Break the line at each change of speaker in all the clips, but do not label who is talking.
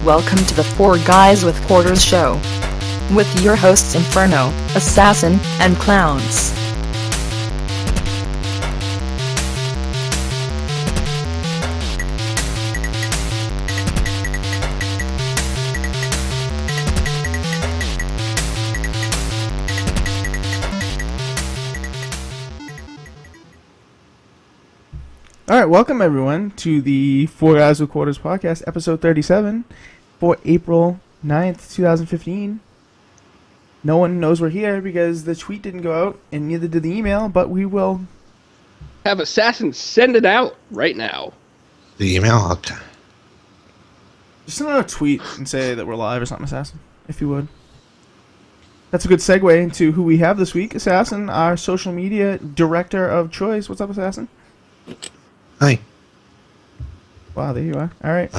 Welcome to the Four Guys with Quarters show. With your hosts Inferno, Assassin, and Clowns.
Alright, welcome everyone to the 4GwQPodcast podcast, episode 37 for April 9th, 2015. No one knows we're here because the tweet didn't go out and neither did the email, but we will
have Assassin send it out right now.
The email? Okay.
Just send out a tweet and say that we're live or something, Assassin, if you would. That's a good segue into who we have this week. Assassin, our social media director of choice. What's up, Assassin?
Hi.
Wow, there you are. All right.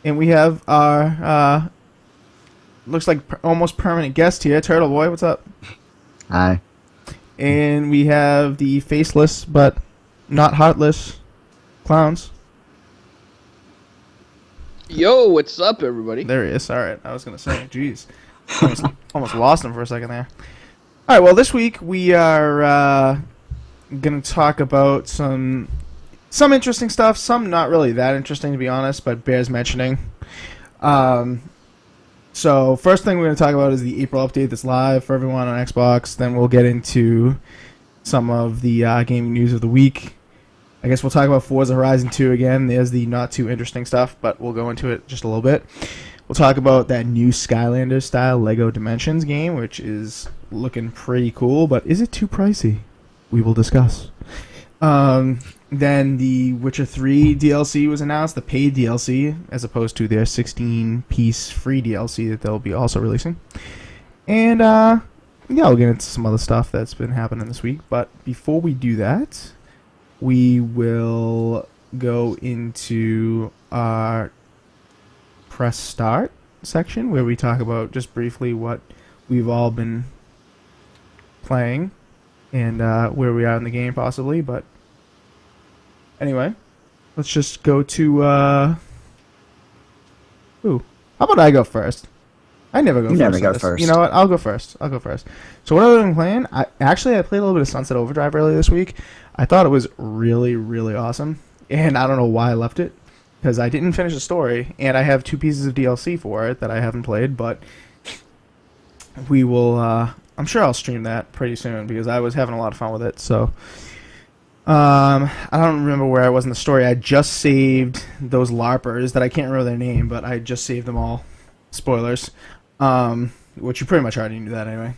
And we have our, looks like almost permanent guest here, Turtle Boy. What's up?
Hi.
And we have the faceless but not heartless Clowns.
Yo, what's up, everybody?
There he is. All right. I was going to say, geez. Almost lost him for a second there. All right. Well, this week we are going to talk about some interesting stuff, some not really that interesting to be honest, but bears mentioning. So first thing we're going to talk about is the April update that's live for everyone on Xbox. Then we'll get into some of the gaming news of the week. I guess we'll talk about Forza Horizon 2 again. There's the not too interesting stuff, but we'll go into it just a little bit. We'll talk about that new Skylanders style Lego Dimensions game, which is looking pretty cool, but is it too pricey? We will discuss. Then the Witcher 3 DLC was announced, the paid DLC, as opposed to their 16-piece free DLC that they'll be also releasing. And, yeah, we'll get into some other stuff that's been happening this week. But before we do that, we will go into our press start section, where we talk about just briefly what we've all been playing and where we are in the game possibly, but anyway, let's just go to, how about I go first? I never go first.
You never go first.
You know what? I'll go first. So what I've been playing, I played a little bit of Sunset Overdrive earlier this week. I thought it was really, really awesome, and I don't know why I left it, because I didn't finish the story, and I have 2 pieces of DLC for it that I haven't played, but we will, I'm sure I'll stream that pretty soon, because I was having a lot of fun with it, so I don't remember where I was in the story. I just saved those LARPers that I can't remember their name, but I just saved them all. Spoilers. Which you pretty much already knew that anyway.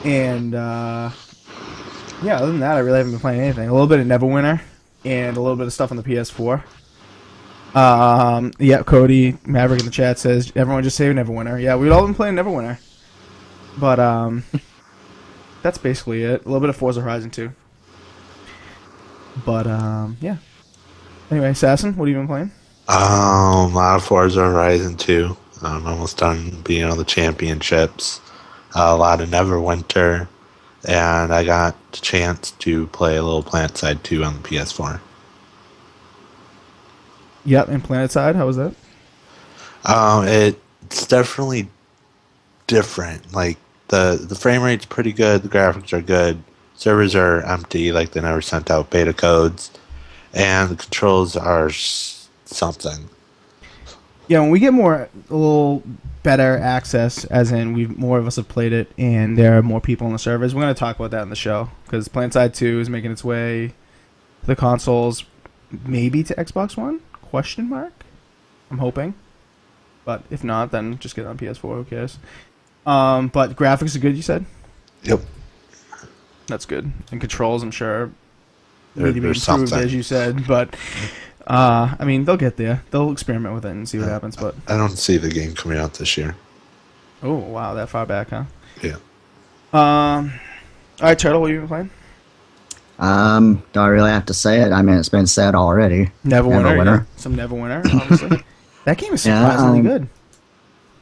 And, yeah, other than that, I really haven't been playing anything. A little bit of Neverwinter, and a little bit of stuff on the PS4. Yeah, Cody, Maverick in the chat says, everyone just saved Neverwinter. Yeah, we've all been playing Neverwinter. But, that's basically it. A little bit of Forza Horizon 2. But, yeah. Anyway, Assassin, what have you been playing?
A lot of Forza Horizon 2. I'm almost done being on the championships. A lot of Neverwinter. And I got the chance to play a little PlanetSide 2 on the PS4.
Yep, and PlanetSide, how was that?
It's definitely different. Like, the frame rate's pretty good, the graphics are good. Servers are empty, like they never sent out beta codes, and the controls are something.
Yeah, when we get a little better access, as in more of us have played it, and there are more people on the servers, we're going to talk about that in the show, because PlanetSide 2 is making its way to the consoles, maybe to Xbox One? Question mark? I'm hoping. But if not, then just get it on PS4, who cares? But graphics are good, you said?
Yep.
That's good. And controls, I'm sure, need to be
There's
improved,
something.
as you said. But, I mean, they'll get there. They'll experiment with it and see what happens. But
I don't see the game coming out this year.
oh, wow, that far back, huh?
Yeah.
All right, Turtle, what have you been playing?
Don't I really have to say it? I mean, it's been said already.
Neverwinter. Yeah. Some Neverwinter, obviously. That game is surprisingly good.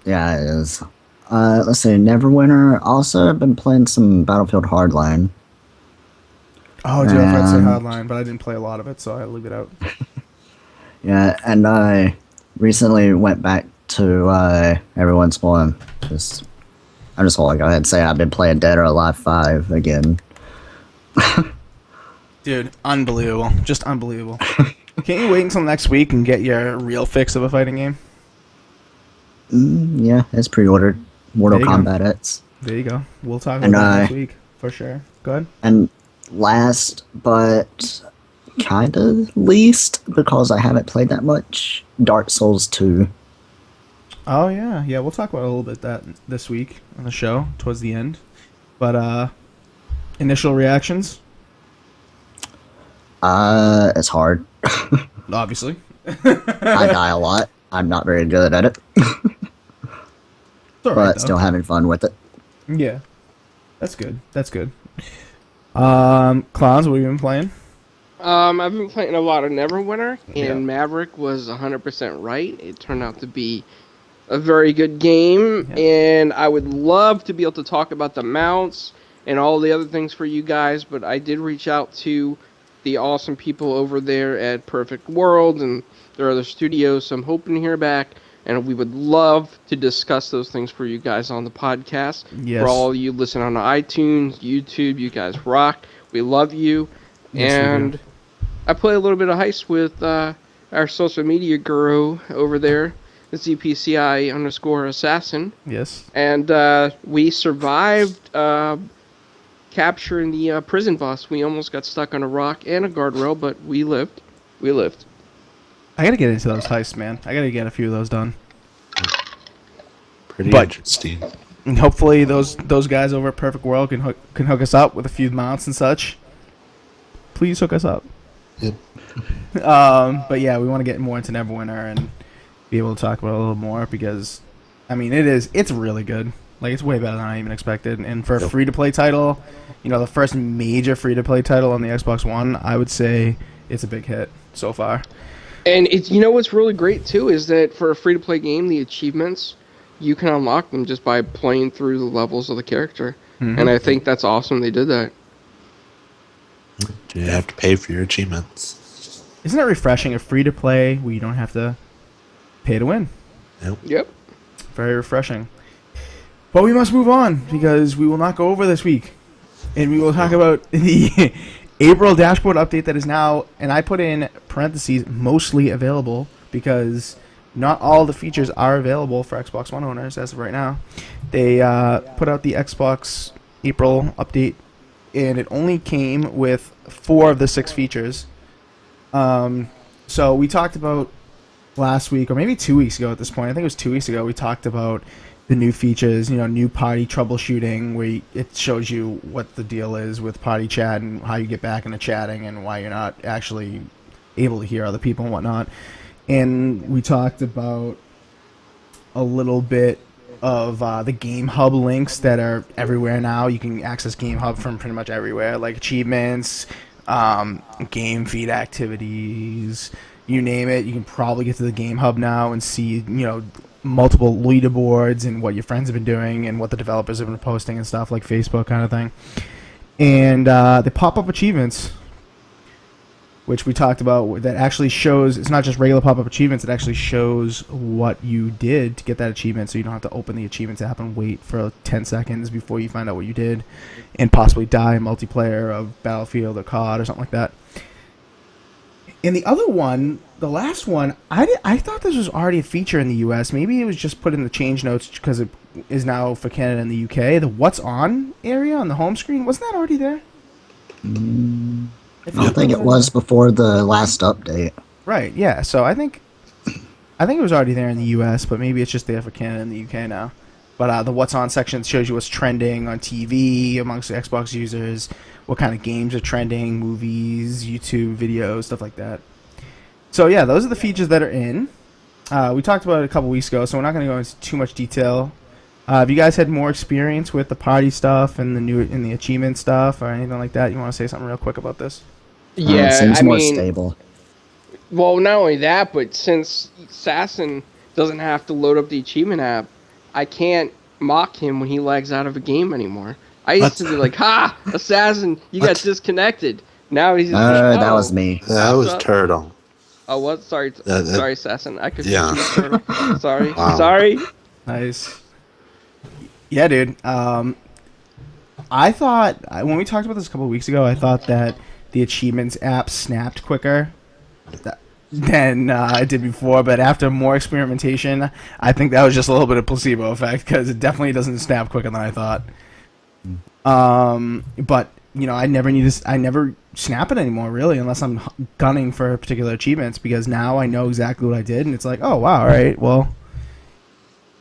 Yeah, it is. Let's see, Neverwinter. Also, I've been playing some Battlefield Hardline.
Oh, dude, I've heard say Hardline, but I didn't play a lot of it, so I leave it out.
Yeah, and I recently went back to every once in a while. I just want to go ahead and say I've been playing Dead or Alive 5 again.
Dude, unbelievable. Just unbelievable. Can't you wait until next week and get your real fix of a fighting game?
Yeah, it's pre-ordered. Mortal Kombat it's.
There you go. We'll talk about that next week, for sure. Go ahead.
And last, but kind of least, because I haven't played that much, Dark Souls 2.
Oh, yeah. Yeah, we'll talk about a little bit that this week on the show, towards the end. But, initial reactions?
It's hard.
Obviously.
I die a lot. I'm not very good at it. But still having fun with it.
Yeah. That's good. That's good. Clowns, what have you been playing?
I've been playing a lot of Neverwinter, and
Yeah.
Maverick was 100% right. It turned out to be a very good game, and I would love to be able to talk about the mounts and all the other things for you guys, but I did reach out to the awesome people over there at Perfect World and their other studios, so I'm hoping to hear back, and we would love to discuss those things for you guys on the podcast.
Yes.
For all you listen on iTunes, YouTube, you guys rock. We love you.
Yes, we
And
do.
I play a little bit of Heist with our social media guru over there, ZPCI_assassin.
Yes.
And we survived capturing the prison boss. We almost got stuck on a rock and a guardrail, but we lived. We lived.
I gotta get into those heists, man. I gotta get a few of those done.
Pretty
But-
interesting.
And hopefully those guys over at Perfect World can hook us up with a few mounts and such. Please hook us up.
Yep.
But yeah, we want to get more into Neverwinter and be able to talk about it a little more because, I mean, it's really good. Like, it's way better than I even expected. And for a free-to-play title, you know, the first major free-to-play title on the Xbox One, I would say it's a big hit so far.
And it's, you know what's really great too is that for a free-to-play game, the achievements, you can unlock them just by playing through the levels of the character.
Mm-hmm.
And I think that's awesome they did that.
You have to pay for your achievements.
Isn't it refreshing, a free-to-play where you don't have to pay to win?
Yep.
Very refreshing. But we must move on because we will not go over this week. And we will talk about the April dashboard update that is now, and I put in parentheses, mostly available because not all the features are available for Xbox One owners as of right now. They put out the Xbox April update, and it only came with 4 of the 6 features. So we talked about last week, or maybe 2 weeks ago at this point, I think it was 2 weeks ago, we talked about the new features, you know, new party troubleshooting, where it shows you what the deal is with party chat and how you get back into chatting and why you're not actually able to hear other people and whatnot. And we talked about a little bit of the Game Hub links that are everywhere now. You can access Game Hub from pretty much everywhere, like achievements, game feed activities, you name it. You can probably get to the Game Hub now and see, you know, multiple leaderboards and what your friends have been doing and what the developers have been posting and stuff, like Facebook kind of thing. And the pop-up achievements, which we talked about, that actually shows, it's not just regular pop-up achievements, it actually shows what you did to get that achievement, so you don't have to open the achievements app and wait for 10 seconds before you find out what you did and possibly die in multiplayer of Battlefield or COD or something like that. And the other one, the last one, I thought this was already a feature in the US. Maybe it was just put in the change notes because it is now for Canada and the UK. The What's On area on the home screen, wasn't that already there?
I don't think it was before the last update.
Right, yeah. So I think it was already there in the US, but maybe it's just there for Canada and the UK now. But the What's On section shows you what's trending on TV amongst the Xbox users, what kind of games are trending, movies, YouTube videos, stuff like that. So yeah, those are the features that are in. We talked about it a couple weeks ago, so we're not going to go into too much detail. Have you guys had more experience with the party stuff and the achievement stuff or anything like that? You want to say something real quick about this?
Yeah,
it seems
I
more
mean,
stable.
well, not only that, but since Assassin doesn't have to load up the achievement app, I can't mock him when he lags out of a game anymore. I used to be like, "Ha, Assassin, you got disconnected." Now he's just like,
That
"Oh,
was me.
That was
up?"
Turtle.
Oh, what? Sorry, sorry, Assassin. I could
Yeah.
Turtle. Sorry,
Wow.
sorry.
Nice. Yeah, dude. I thought when we talked about this a couple of weeks ago, I thought that the achievements app snapped quicker than it did before. But after more experimentation, I think that was just a little bit of placebo effect because it definitely doesn't snap quicker than I thought. But you know, I never snap it anymore really, unless I'm gunning for particular achievements because now I know exactly what I did, and it's like, oh wow, all right, well,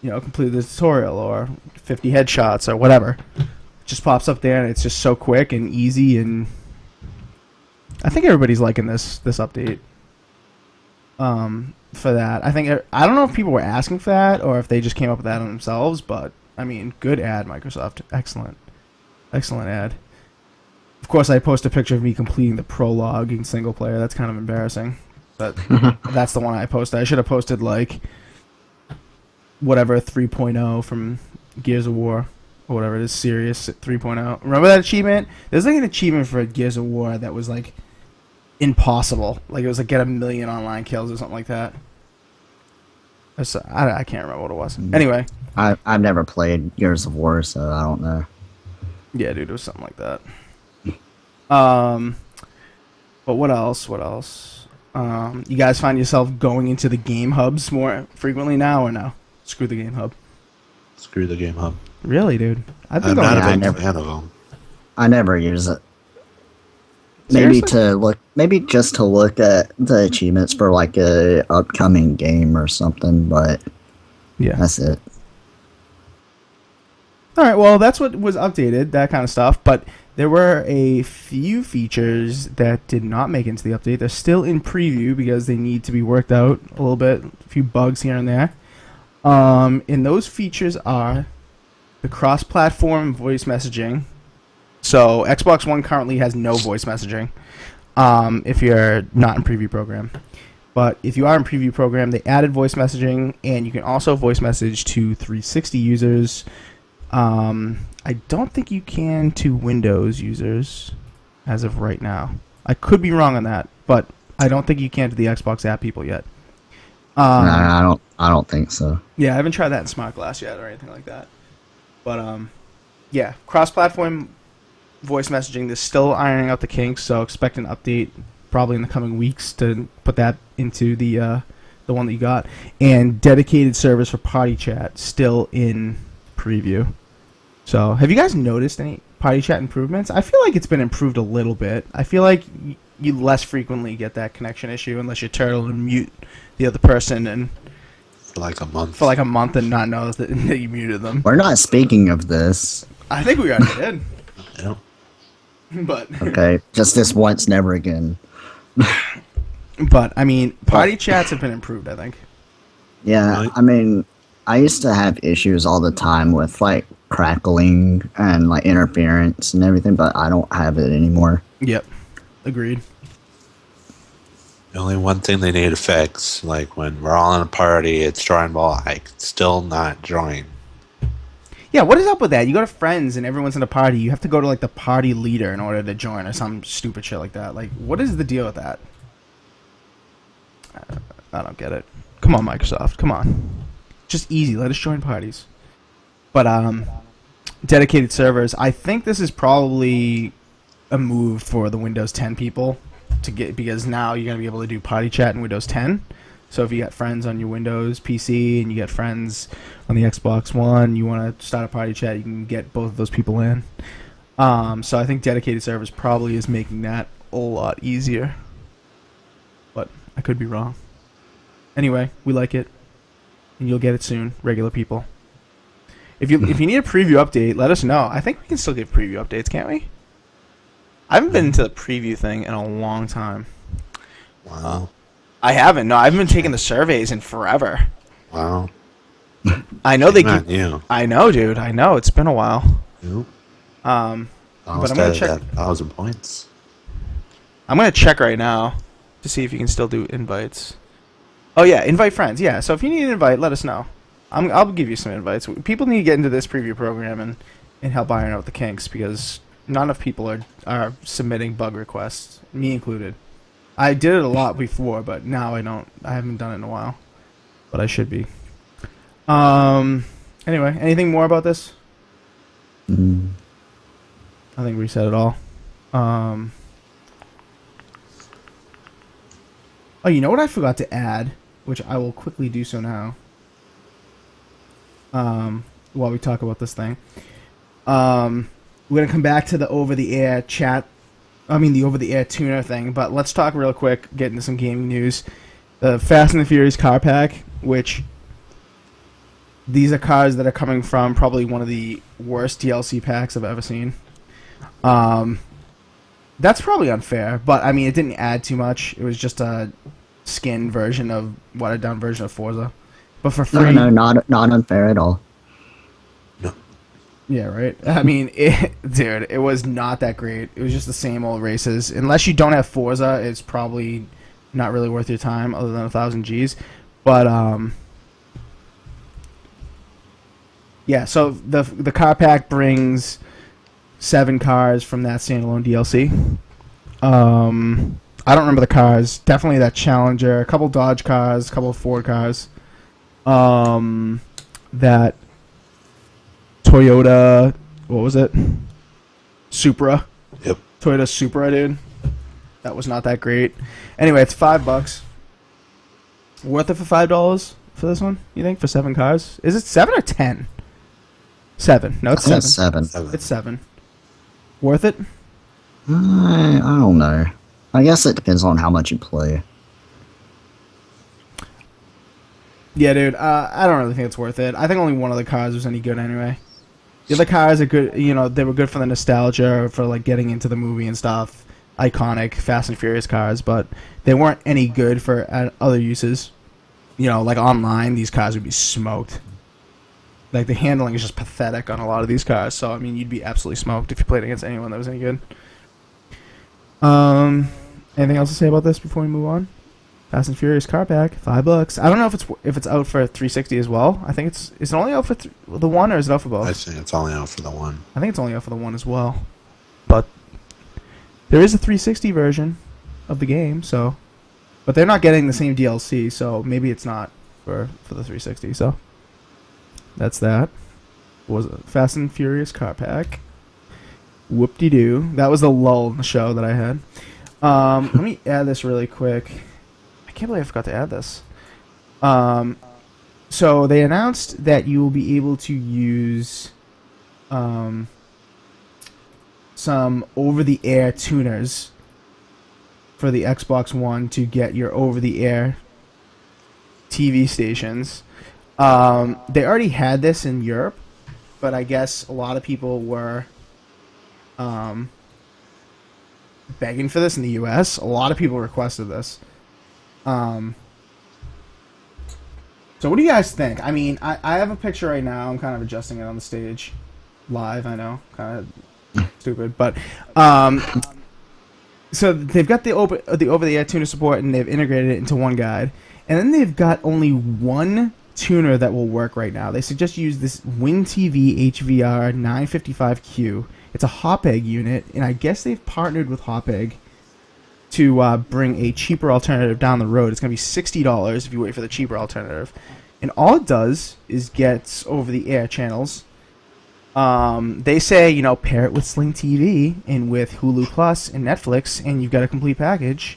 you know, completed the tutorial or 50 headshots or whatever. Just pops up there and it's just so quick and easy, and I think everybody's liking this update for that. I don't know if people were asking for that or if they just came up with that on themselves, but I mean, good ad, Microsoft. Excellent ad. Of course, I post a picture of me completing the prologue in single player. That's kind of embarrassing, but that's the one I posted. I should have posted like whatever 3.0 from Gears of War. Or whatever it is, Serious 3.0. Remember that achievement? There's like an achievement for Gears of War that was like impossible. Like it was like get 1 million online kills or something like that. I can't remember what it was. Anyway.
I've never played Gears of War, so I don't know.
Yeah, dude, it was something like that. But what else? You guys find yourself going into the game hubs more frequently now or no? Screw the game hub.
Screw the game hub.
Really, dude?
I'm not a big fan of them.
I never use it.
Seriously?
Maybe just to look at the achievements for like a upcoming game or something, but
yeah,
that's it.
All right, well, that's what was updated, that kind of stuff, but there were a few features that did not make it into the update. They're still in preview because they need to be worked out a little bit, a few bugs here and there. And those features are the cross-platform voice messaging. So Xbox One currently has no voice messaging if you're not in preview program. But if you are in preview program, they added voice messaging, and you can also voice message to 360 users. I don't think you can to Windows users as of right now. I could be wrong on that, but I don't think you can to the Xbox app people yet.
No, I don't think so.
Yeah, I haven't tried that in Smart Glass yet or anything like that. But yeah, cross-platform voice messaging. They're still ironing out the kinks, so expect an update probably in the coming weeks to put that into the one that you got. And dedicated service for party chat still in preview. So, have you guys noticed any party chat improvements? I feel like it's been improved a little bit. I feel like you less frequently get that connection issue unless you turtle and mute the other person and
for like a month
and not know that you muted them.
We're not speaking of this.
I think we already did.
Yeah.
But
okay, just this once, never again.
But I mean, party chats have been improved, I think.
Yeah, I mean, I used to have issues all the time with like crackling and like interference and everything, but I don't have it anymore.
Yep. Agreed.
The only one thing they need to fix, like when we're all in a party, it's join while I can still not join.
Yeah, what is up with that? You go to friends and everyone's in a party. You have to go to like the party leader in order to join or some stupid shit like that. Like, what is the deal with that? I don't get it. Come on, Microsoft. Come on. Just easy. Let us join parties. But dedicated servers. I think this is probably a move for the Windows 10 people to get, because now you're gonna be able to do party chat in Windows 10. So if you got friends on your Windows PC and you got friends on the Xbox One, you want to start a party chat, you can get both of those people in. So I think dedicated servers probably is making that a lot easier. But I could be wrong. Anyway, we like it, and you'll get it soon, regular people. If you need a preview update, let us know. I think we can still give preview updates, can't we? I haven't been into the preview thing in a long time.
Wow.
I haven't. No, I haven't been taking the surveys in forever.
Wow.
I know they
Shame
keep.
on you.
I know, dude. I know. It's been a while.
Yep.
But I'm
Almost
gonna
at
check.
1,000 points.
I'm gonna check right now to see if you can still do invites. Oh yeah, invite friends. Yeah. So if you need an invite, let us know. I'll give you some invites. People need to get into this preview program and help iron out the kinks because not enough people are submitting bug requests, me included. I did it a lot before, but now I don't. I haven't done it in a while, but I should be. Anyway, anything more about this? I think we said it all. Oh, you know what I forgot to add, which I will quickly do so now. While we talk about this thing, we're gonna come back to the over-the-air chat. I mean, the over-the-air tuner thing, but let's talk real quick. Get into some gaming news. The Fast and the Furious car pack, which these are cars that are coming from probably one of the worst DLC packs I've ever seen. That's probably unfair, but I mean, it didn't add too much. It was just a skin version of watered down version of Forza, but for free.
No, not unfair at all.
No.
Yeah, right. I mean, dude, it was not that great. It was just the same old races. Unless you don't have Forza, it's probably not really worth your time, other than 1,000 Gs. But yeah. So the car pack brings 7 cars from that standalone DLC. I don't remember the cars. Definitely that Challenger, a couple Dodge cars, a couple Ford cars. That Toyota, what was it? Supra.
Yep.
Toyota Supra, dude. That was not that great. Anyway, it's $5. Worth it for $5 for this one? You think for 7 cars? Is it 7 or 10? 7. No, it's 7.
7.
It's 7. Worth it?
I don't know. I guess it depends on how much you play.
Yeah, dude. I don't really think it's worth it. I think only one of the cars was any good anyway. The other cars are good. You know, they were good for the nostalgia, for like getting into the movie and stuff. Iconic Fast and Furious cars, but they weren't any good for other uses. You know, like online, these cars would be smoked. Like, the handling is just pathetic on a lot of these cars. So, I mean, you'd be absolutely smoked if you played against anyone that was any good. Anything else to say about this before we move on? Fast and Furious car pack, $5. I don't know if it's out for 360 as well. I think is it only out for the one, or is it out for both?
I think it's only out for the one.
I think it's only out for the one as well. But there is a 360 version of the game, so. But they're not getting the same DLC, so maybe it's not for the 360. So. That's that. Was a Fast and Furious car pack. Whoop-de-doo. That was the lull in the show that I had. Let me add this really quick. I can't believe I forgot to add this. So they announced that you will be able to use some over-the-air tuners for the Xbox One to get your over-the-air TV stations. They already had this in Europe, but I guess a lot of people were begging for this in the US. A lot of people requested this. So what do you guys think? I mean, I have a picture right now. I'm kind of adjusting it on the stage live. I know, kind of stupid, but so they've got the over-the-air tuner support, and they've integrated it into one guide, and then they've got only one tuner that will work right now. They suggest you use this WinTV HVR 955Q. It's a Hopegg unit, and I guess they've partnered with Hopegg to bring a cheaper alternative down the road. It's going to be $60 if you wait for the cheaper alternative. And all it does is gets over-the-air channels. They say, you know, pair it with Sling TV and with Hulu Plus and Netflix, and you've got a complete package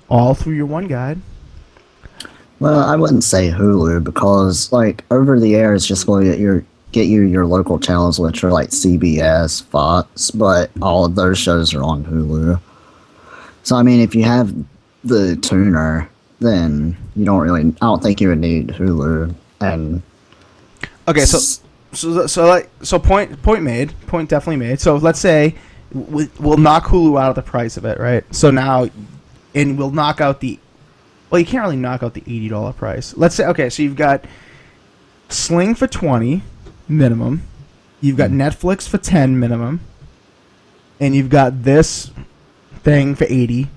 all through your one guide.
Well, I wouldn't say Hulu, because like over the air is just going to get you your local channels, which are like CBS, Fox, but all of those shows are on Hulu. So I mean, if you have the tuner, then you don't really. I don't think you would need Hulu. And
okay, so point made. Point definitely made. So let's say we'll knock Hulu out of the price of it, right? So now, and we'll knock out the. Well, you can't really knock out the $80 price. Let's say, okay, so you've got Sling for $20 minimum, you've got Netflix for $10 minimum, and you've got this thing for $80,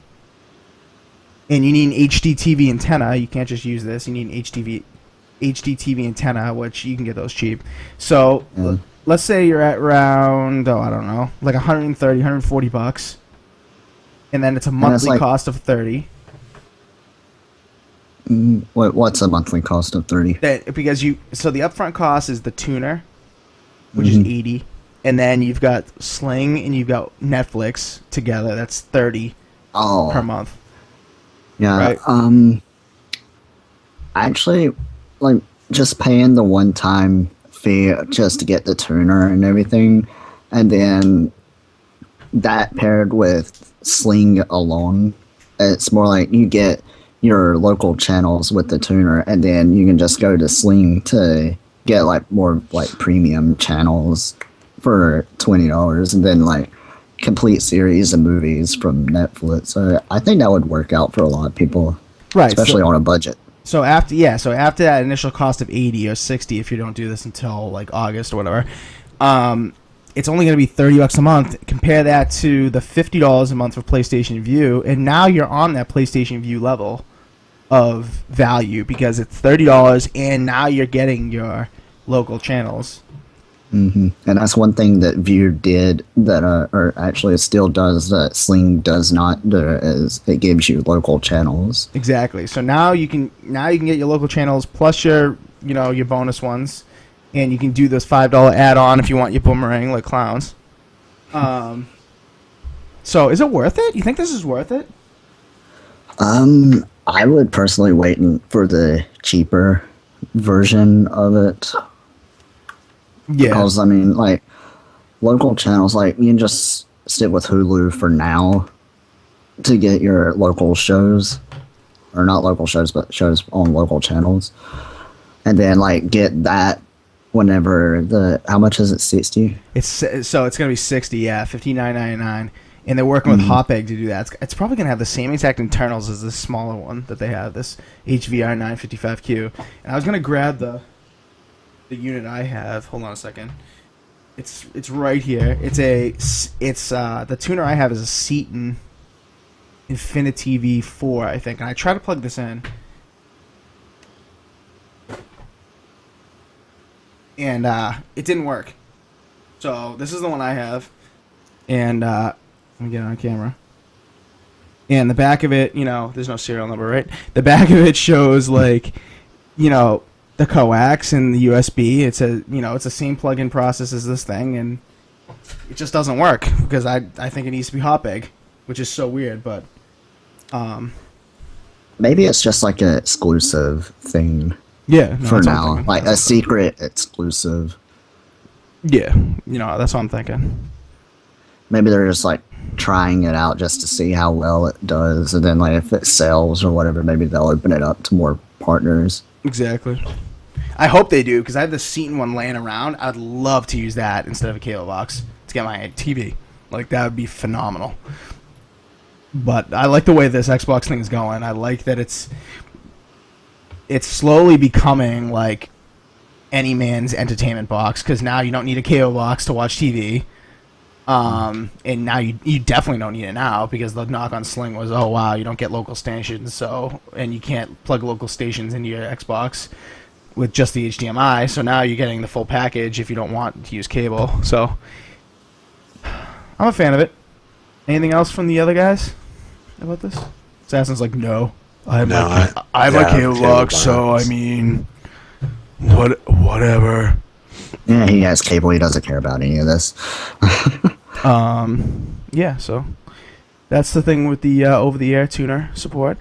and you need an HD TV antenna. You can't just use this. You need an HD TV antenna, which you can get those cheap. So let's say you're at around, I don't know, like $130, $140, and then it's a monthly cost of $30.
What's a monthly cost of 30?
So the upfront cost is the tuner, which is 80, and then you've got Sling and you've got Netflix together. That's 30 per month.
Yeah.
Right?
Actually, like just paying the one-time fee just to get the tuner and everything, and then that paired with Sling alone, it's more like you get your local channels with the tuner, and then you can just go to Sling to get like more like premium channels for $20, and then like complete series of movies from Netflix. So I think that would work out for a lot of people,
Right.
especially on a budget.
So after that initial cost of 80 or 60, if you don't do this until like August or whatever, it's only going to be $30 a month. Compare that to the $50 a month for PlayStation Vue, and now you're on that PlayStation Vue level of value because it's $30, and now you're getting your local channels.
And that's one thing that Vue did that, or actually it still does, that Sling does not do, is it gives you local channels.
Exactly. So now you can get your local channels plus your bonus ones, and you can do this $5 add-on if you want your boomerang like clowns. So is it worth it? You think this is worth it?
I would personally wait for the cheaper version of it.
Yeah.
Because, I mean, like, local channels, like, you can just stick with Hulu for now to get your local shows. Or not local shows, but shows on local channels. And then, like, get that whenever how much is it, 60?
It's going to be 60, yeah, $59.99. And they're working with Hopegg to do that. It's probably going to have the same exact internals as this smaller one that they have, this HVR 955Q. And I was going to grab the unit I have. Hold on a second. It's right here. The tuner I have is a Seaton Infinity V4, I think. And I tried to plug this in, and it didn't work. So this is the one I have, and let me get it on camera. And the back of it, there's no serial number, right? The back of it shows like, the coax and the USB. It's the same plug-in process as this thing, and it just doesn't work because I think it needs to be Hopegg, which is so weird. But
maybe it's just like an exclusive thing.
Yeah,
for now, like a secret exclusive.
Yeah, that's what I'm thinking.
Maybe they're just like trying it out just to see how well it does, and then like if it sells or whatever, maybe they'll open it up to more partners.
Exactly. I hope they do, because I have the Seaton one laying around. I'd love to use that instead of a cable box to get my TV. Like, that would be phenomenal. But I like the way this Xbox thing is going. I like that it's slowly becoming like any man's entertainment box, because now you don't need a cable box to watch TV. And now you definitely don't need it now, because the knock on Sling was, oh wow, you don't get local stations, and you can't plug local stations into your Xbox with just the HDMI. So now you're getting the full package if you don't want to use cable. So I'm a fan of it. Anything else from the other guys about this? Assassin's like, no, I have my cable box, so I mean, whatever.
Yeah, he has cable. He doesn't care about any of this.
Yeah, so that's the thing with the over-the-air tuner support.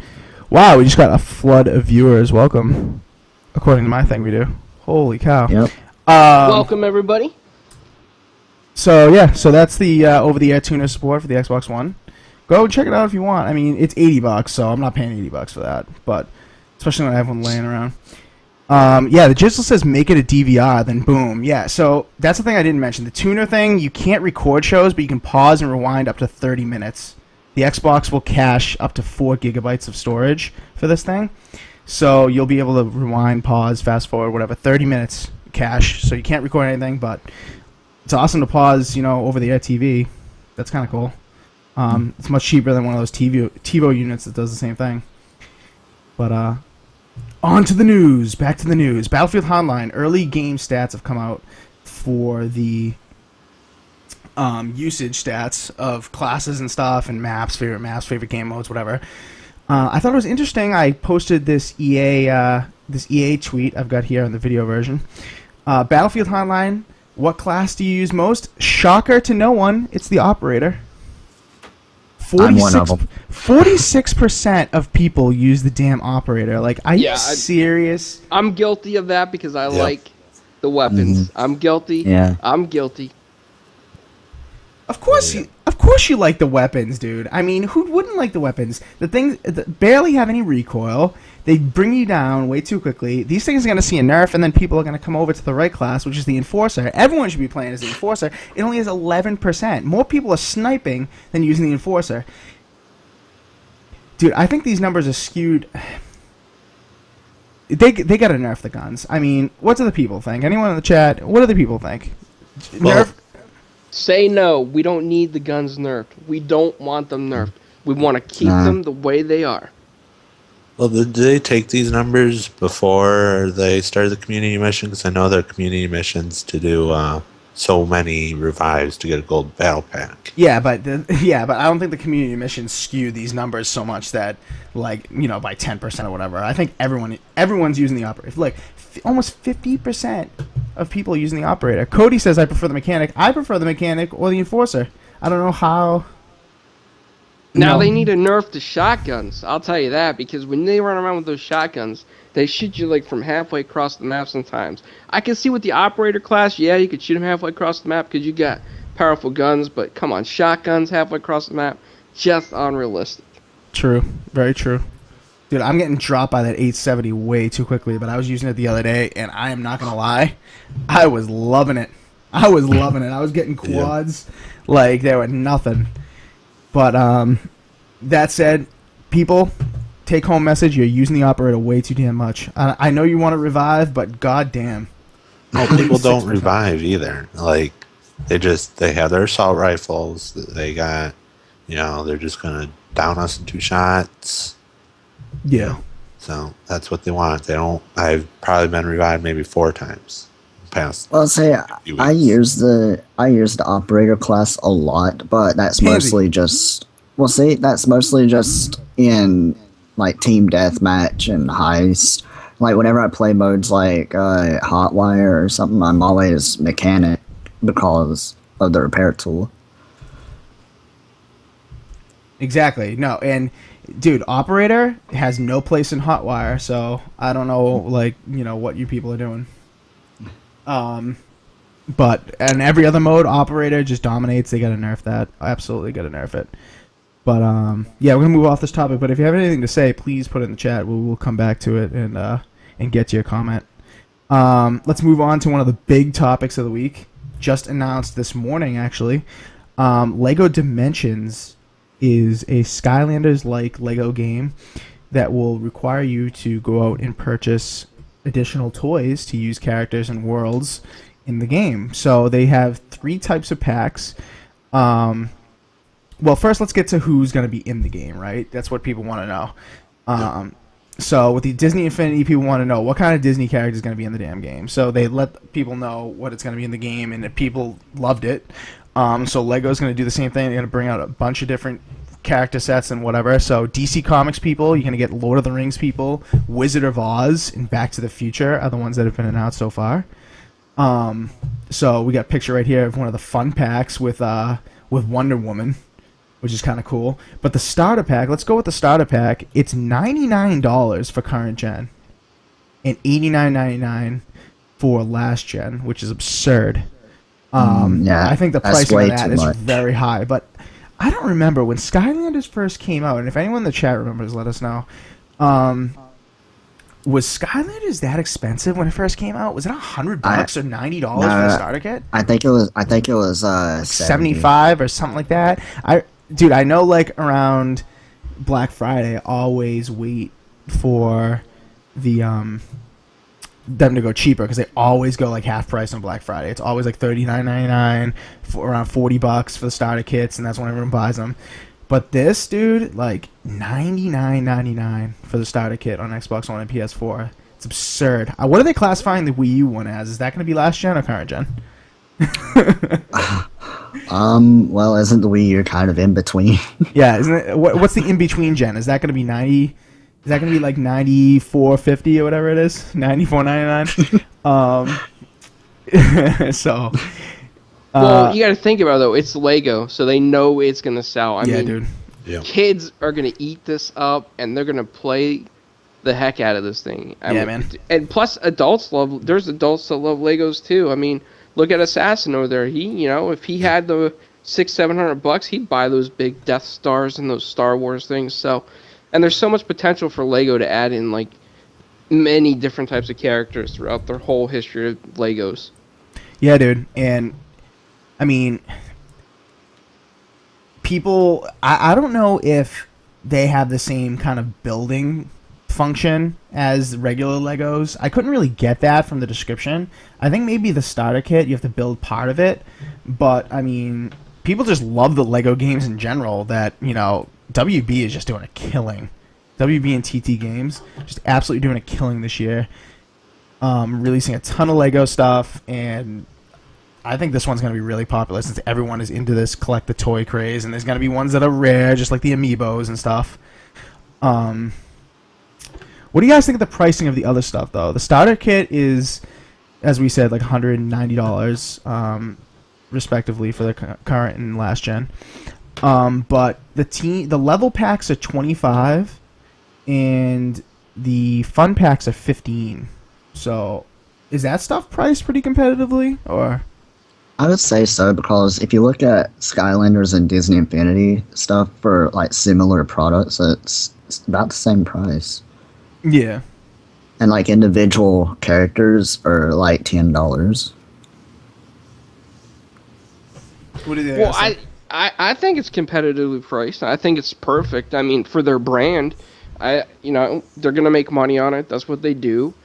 Wow, we just got a flood of viewers. Welcome. According to my thing, we do. Holy cow.
Yep.
Welcome, everybody.
So that's the over-the-air tuner support for the Xbox One. Go check it out if you want. I mean, it's $80, so I'm not paying $80 for that. But especially when I have one laying around. The Jizzle says make it a DVR, then boom. Yeah, so that's the thing I didn't mention. The tuner thing, you can't record shows, but you can pause and rewind up to 30 minutes. The Xbox will cache up to 4 gigabytes of storage for this thing. So you'll be able to rewind, pause, fast forward, whatever, 30 minutes cache. So you can't record anything, but it's awesome to pause, over the air TV. That's kind of cool. It's much cheaper than one of those TiVo units that does the same thing. But on to the news. Back to the news. Battlefield Hotline early game stats have come out for the usage stats of classes and stuff, and favorite game modes, whatever. I thought it was interesting. I posted this EA tweet I've got here on the video version. Battlefield Hotline. What class do you use most? Shocker to no one. It's the operator.
I'm one of them.
46% of people use the damn operator. Like, are you serious?
I'm guilty of that because I like the weapons. I'm guilty.
Yeah.
I'm guilty.
Of course you like the weapons, dude. I mean, who wouldn't like the weapons? The things barely have any recoil. They bring you down way too quickly. These things are going to see a nerf, and then people are going to come over to the right class, which is the Enforcer. Everyone should be playing as the Enforcer. It only has 11%. More people are sniping than using the Enforcer. Dude, I think these numbers are skewed. They got to nerf the guns. I mean, what do the people think? Anyone in the chat, what do the people think? Nerf?
Say no. We don't need the guns nerfed. We don't want them nerfed. We want to keep them the way they are.
Well, did they take these numbers before they started the community mission? Because I know there are community missions to do so many revives to get a gold battle pack.
Yeah, but I don't think the community missions skew these numbers so much that, like, you know, by 10% or whatever. I think everyone's using the operator. Look, almost 50% of people are using the operator. Cody says I prefer the mechanic. I prefer the mechanic or the enforcer. I don't know how.
Now they need to nerf the shotguns. I'll tell you that, because when they run around with those shotguns, they shoot you like from halfway across the map sometimes. I can see with the operator class, yeah, you could shoot them halfway across the map because you got powerful guns, but come on, shotguns halfway across the map, just unrealistic.
True, very true. Dude, I'm getting dropped by that 870 way too quickly, but I was using it the other day, and I am not going to lie, I was loving it. I was getting quads like they were nothing. But that said, people, take home message, you're using the operator way too damn much. I know you want to revive, but goddamn.
No, people don't revive either. Like, they have their assault rifles. They got, they're just going to down us in 2 shots.
Yeah.
So that's what they want. They don't. I've probably been revived maybe 4 times. Past.
Well, say I use the operator class a lot, but that's mostly just. Well, see, that's mostly just in like team deathmatch and heist. Like whenever I play modes like Hotwire or something, I'm always mechanic because of the repair tool.
Exactly. No, and dude, operator has no place in Hotwire, so I don't know, what you people are doing. But in every other mode, operator just dominates. They gotta nerf that. Absolutely gotta nerf it. But yeah, we're gonna move off this topic. But if you have anything to say, please put it in the chat. We'll come back to it and get to your comment. Let's move on to one of the big topics of the week. Just announced this morning, actually. Lego Dimensions is a Skylanders-like Lego game that will require you to go out and purchase additional toys to use characters and worlds in the game. So they have 3 types of packs. Well, first let's get to who's going to be in the game, right? That's what people want to know. So with the Disney Infinity, people want to know what kind of Disney character is going to be in the damn game. So they let people know what it's going to be in the game, and people loved it. So Lego's going to do the same thing. They're going to bring out a bunch of different character sets and whatever. So DC Comics people, you're going to get Lord of the Rings people, Wizard of Oz, and Back to the Future are the ones that have been announced so far. So we got a picture right here of one of the fun packs with Wonder Woman, which is kind of cool. But the starter pack, let's go with the starter pack. It's $99 for current gen and $89.99 for last gen, which is absurd.
Yeah,
I think the pricing of that is
much.
very high, but I don't remember when Skylanders first came out, and if anyone in the chat remembers, let us know. Was Skylanders that expensive when it first came out? Was it $100 or $90 for the starter kit?
I think it was
75 or something like that. I know like around Black Friday, I always wait for the them to go cheaper because they always go like half price on Black Friday. It's always like $39.99 for around $40 for the starter kits, and that's when everyone buys them. But this, dude, like $99.99 for the starter kit on Xbox One and PS4. It's absurd. What are they classifying the Wii U one as? Is that going to be last gen or current gen?
Well, isn't the Wii U kind of in between?
Yeah, isn't it? What's the in between gen? Is that going to be 90? Is that going to be like 94.50 or whatever it is? 94.99. So.
Well, you got to think about it, though. It's Lego, so they know it's gonna sell. I
Yeah,
mean,
dude.
Yeah.
kids are gonna eat this up, and they're gonna play the heck out of this thing. I
Yeah,
mean,
man.
And plus, adults love. There's adults that love Legos too. I mean, look at Assassin over there. He, if he had the $600-700, he'd buy those big Death Stars and those Star Wars things. So, and there's so much potential for Lego to add in like many different types of characters throughout their whole history of Legos.
Yeah, dude. And I mean, people, I don't know if they have the same kind of building function as regular Legos. I couldn't really get that from the description. I think maybe the starter kit, you have to build part of it. But, I mean, people just love the Lego games in general that, WB is just doing a killing. WB and TT Games, just absolutely doing a killing this year. Releasing a ton of Lego stuff, and I think this one's going to be really popular since everyone is into this collect the toy craze, and there's going to be ones that are rare, just like the amiibos and stuff. What do you guys think of the pricing of the other stuff, though? The starter kit is, as we said, like $190, respectively, for the current and last gen. But the level packs are $25, and the fun packs are $15. So, is that stuff priced pretty competitively, or?
I would say so, because if you look at Skylanders and Disney Infinity stuff for like similar products, it's about the same price.
Yeah.
And like individual characters are like $10.
What do they
Well, I think it's competitively priced. I think it's perfect. I mean, for their brand, they're gonna make money on it. That's what they do.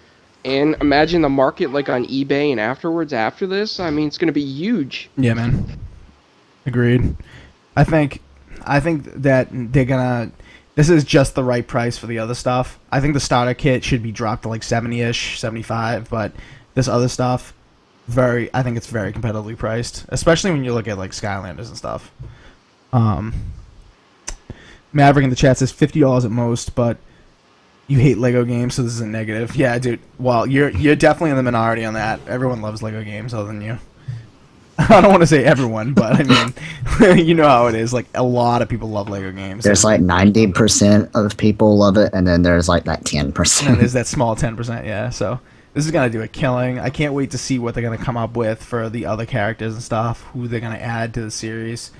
And imagine the market like on eBay and afterwards after this. I mean, it's gonna be huge.
Yeah, man. Agreed. I think that they're gonna. This is just the right price for the other stuff. I think the starter kit should be dropped to like 70-ish, 75, but this other stuff, I think it's very competitively priced, especially when you look at like Skylanders and stuff. Maverick in the chat says $50 at most, but you hate Lego games, so this is a negative. Yeah, dude. Well, you're definitely in the minority on that. Everyone loves Lego games other than you. I don't want to say everyone, but I mean, you know how it is. Like, a lot of people love Lego games.
There's like 90% of people love it, and then there's like that 10%.
And there's that small 10%, yeah. So this is going to do a killing. I can't wait to see what they're going to come up with for the other characters and stuff, who they're going to add to the series.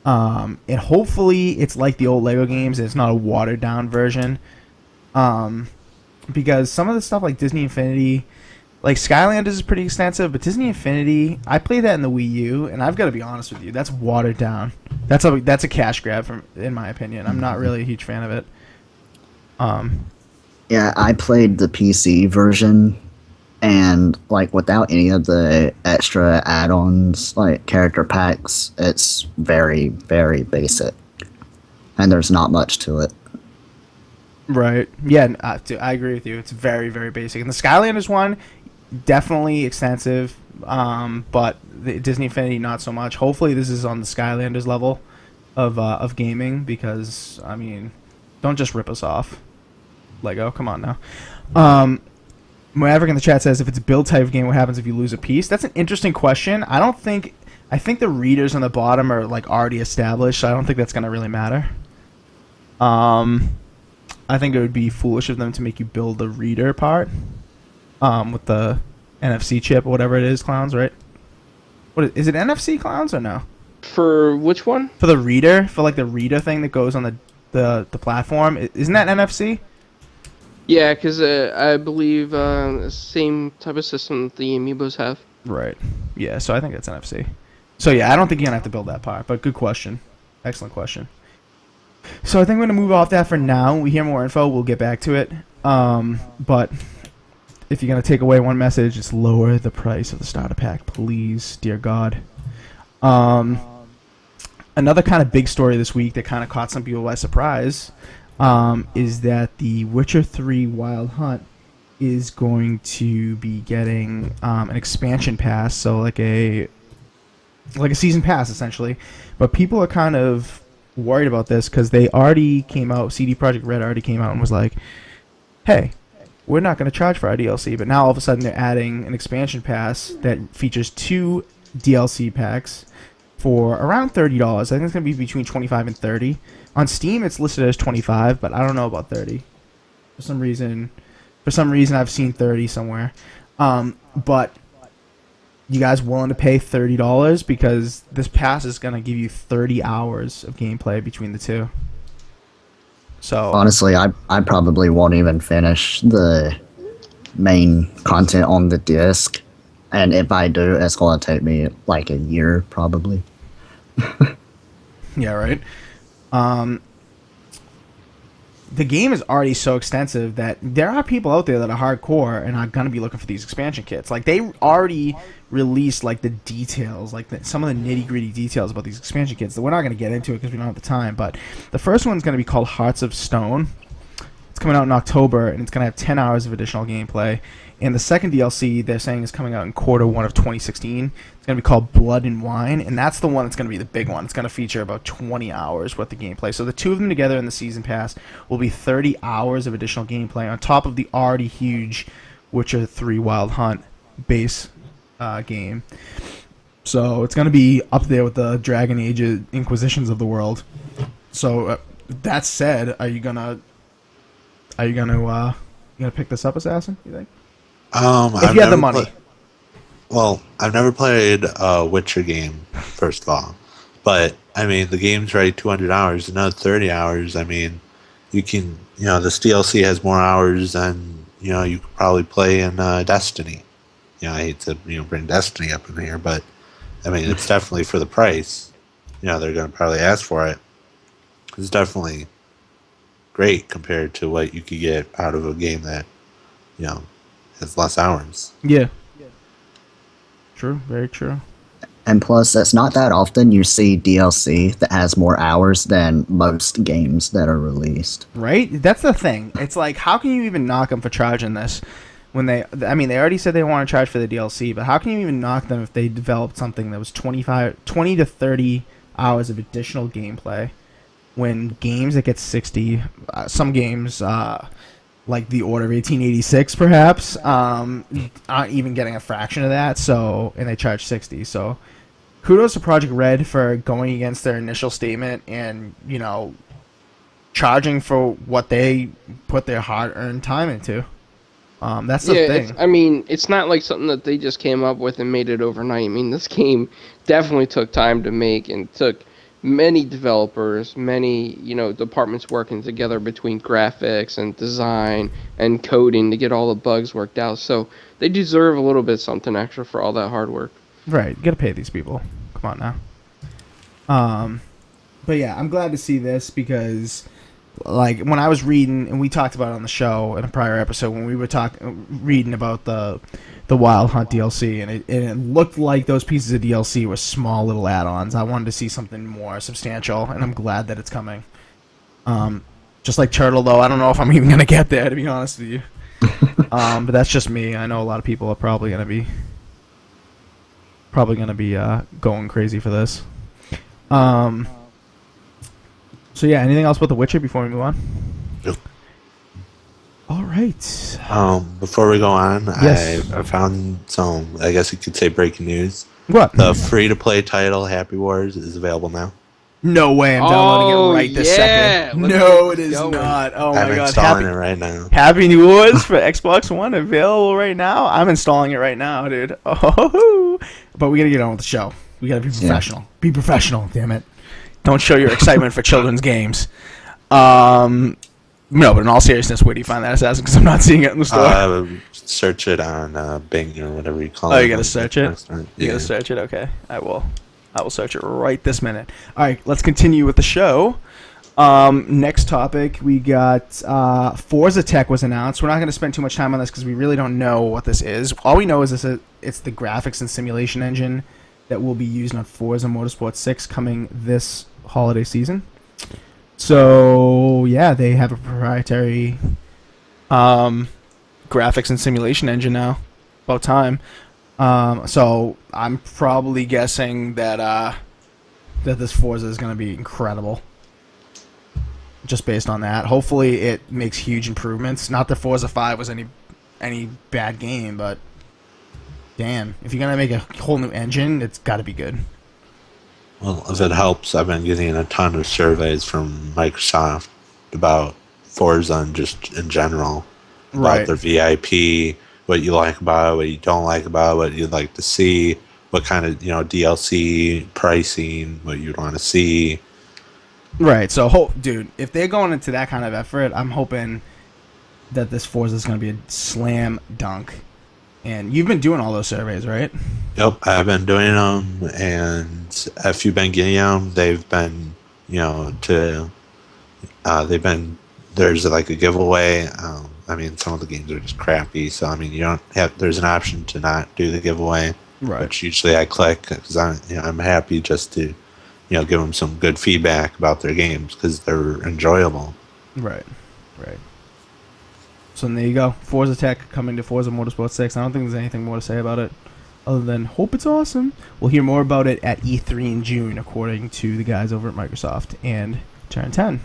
And hopefully it's like the old Lego games. It's not a watered-down version. Because some of the stuff like Disney Infinity, like Skylanders is pretty extensive, but Disney Infinity, I played that in the Wii U, and I've got to be honest with you, that's watered down. That's a cash grab, in my opinion. I'm not really a huge fan of it.
Yeah, I played the PC version, and like without any of the extra add-ons, like character packs, it's very, very basic, and there's not much to it.
Right. Yeah, I agree with you. It's very, very basic. And the Skylanders one, definitely extensive, but the Disney Infinity, not so much. Hopefully this is on the Skylanders level of gaming, because, I mean, don't just rip us off. Lego, come on now. Maverick in the chat says, if it's a build type of game, what happens if you lose a piece? That's an interesting question. I think the readers on the bottom are like already established, so I don't think that's going to really matter. I think it would be foolish of them to make you build the reader part with the NFC chip or whatever it is, clowns, right? Is it NFC, clowns, or no?
For which one?
For the reader, for like the reader thing that goes on the platform. Isn't that NFC?
Yeah, because I believe same type of system that the Amiibos have.
Right. Yeah, so I think it's NFC. So yeah, I don't think you're going to have to build that part, but good question. Excellent question. So I think we're going to move off that for now. When we hear more info, we'll get back to it. But if you're going to take away one message, it's lower the price of the starter pack, please, dear God. Another kind of big story this week that kind of caught some people by surprise is that the Witcher 3 Wild Hunt is going to be getting an expansion pass, so like a like a season pass essentially. But people are kind of worried about this because they already came out. CD Projekt Red already came out and was like, "Hey, we're not going to charge for our DLC." But now all of a sudden they're adding an expansion pass that features 2 DLC packs for around $30. I think it's going to be between 25 and 30. On Steam, it's listed as 25, but I don't know about 30. For some reason, I've seen 30 somewhere. But you guys willing to pay $30 because this pass is going to give you 30 hours of gameplay between the two. So
Honestly, I probably won't even finish the main content on the disc, and if I do, it's going to take me like a year probably.
yeah, right. The game is already so extensive that there are people out there that are hardcore and are going to be looking for these expansion kits. Like, they already released, like, the details, like, some of the nitty-gritty details about these expansion kits. We're not going to get into it because we don't have the time, but the first one's going to be called Hearts of Stone. It's coming out in October, and it's going to have 10 hours of additional gameplay. And the second DLC, they're saying, is coming out in Q1 of 2016. It's going to be called Blood and Wine, and that's the one that's going to be the big one. It's going to feature about 20 hours worth of gameplay. So the two of them together in the Season Pass will be 30 hours of additional gameplay on top of the already huge Witcher 3 Wild Hunt base game. So it's going to be up there with the Dragon Age Inquisitions of the world. So that said, are you gonna pick this up, Assassin? You think? If you had the money.
I've never played a Witcher game, first of all. But, I mean, the game's right 200 hours, another 30 hours. I mean, you can, this DLC has more hours than, you could probably play in Destiny. I hate to, bring Destiny up in here, but, I mean, it's definitely for the price. They're going to probably ask for it. It's definitely great compared to what you could get out of a game that, has less hours.
Yeah. True. Very true.
And plus, it's not that often you see DLC that has more hours than most games that are released.
Right? That's the thing. It's like, how can you even knock them for charging this? When they already said they want to charge for the DLC, but how can you even knock them if they developed something that was 20 to 30 hours of additional gameplay? When games that get 60, some games, like the Order of 1886, perhaps, aren't even getting a fraction of that. So, and they charge 60. So, kudos to Project Red for going against their initial statement and charging for what they put their hard-earned time into. That's the thing.
It's not like something that they just came up with and made it overnight. I mean, this game definitely took time to make and took many developers, many, departments working together between graphics and design and coding to get all the bugs worked out. So they deserve a little bit something extra for all that hard work.
Right. You got to pay these people. Come on now. But yeah, I'm glad to see this because, like, when I was reading, and we talked about it on the show in a prior episode when we were reading about the Wild Hunt DLC, and it looked like those pieces of DLC were small little add-ons. I wanted to see something more substantial, and I'm glad that it's coming. Just like Turtle, though, I don't know if I'm even going to get there, to be honest with you. But that's just me. I know a lot of people are probably going to be going crazy for this. So yeah, anything else about The Witcher before we move on?
Nope.
All right.
Before we go on,
yes.
I found some, I guess you could say, breaking news.
What?
The free-to-play title, Happy Wars, is available now.
No way, I'm downloading it right this second. No, it is not. Oh my god.
I'm installing it right now.
Happy Wars for Xbox One available right now. I'm installing it right now, dude. Oh, but we gotta get on with the show. We gotta be professional. Yeah. Be professional, damn it. Don't show your excitement for children's games. No, but in all seriousness, where do you find that, Assassin? Because I'm not seeing it in the store.
Search it on Bing or whatever you call it.
Oh, you gotta search it?
Yeah.
You gotta search it? Okay, I will search it right this minute. All right, let's continue with the show. Next topic, we got Forza Tech was announced. We're not going to spend too much time on this because we really don't know what this is. All we know is it's the graphics and simulation engine that will be used on Forza Motorsport 6 coming this holiday season. So, yeah, they have a proprietary graphics and simulation engine now. About time. So I'm probably guessing that this Forza is going to be incredible. Just based on that. Hopefully it makes huge improvements. Not that Forza 5 was any bad game, but damn, if you're going to make a whole new engine, it's got to be good.
Well, if it helps, I've been getting a ton of surveys from Microsoft about Forza and just in general. About their VIP, what you like about it, what you don't like about it, what you'd like to see, what kind of, DLC pricing, what you'd want to see.
Right. So, dude, if they're going into that kind of effort, I'm hoping that this Forza is going to be a slam dunk. And you've been doing all those surveys, right?
Yep, I've been doing them, and if you've been getting them, they've been, there's like a giveaway. Some of the games are just crappy, so you don't have. There's an option to not do the giveaway,
right?
Which usually I click because I'm happy just to, give them some good feedback about their games because they're enjoyable.
Right. So there you go, Forza Tech coming to Forza Motorsport 6. I don't think there's anything more to say about it, other than hope it's awesome. We'll hear more about it at E3 in June, according to the guys over at Microsoft and Turn 10.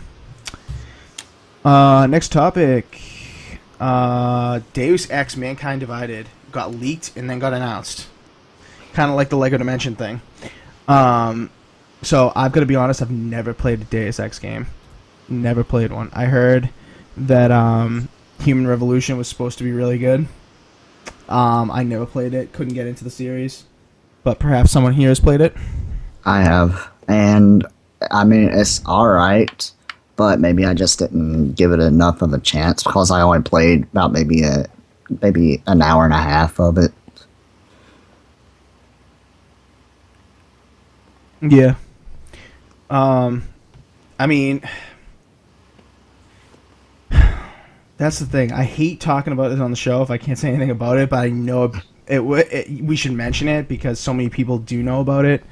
Next topic. Deus Ex Mankind Divided got leaked and then got announced. Kind of like the Lego Dimension thing. So I've got to be honest, I've never played a Deus Ex game. Never played one. I heard that Human Revolution was supposed to be really good. I never played it. Couldn't get into the series. But perhaps someone here has played it.
I have. And, it's alright. But maybe I just didn't give it enough of a chance because I only played about maybe an hour and a half of it.
Yeah. That's the thing. I hate talking about this on the show if I can't say anything about it, but I know we should mention it because so many people do know about it.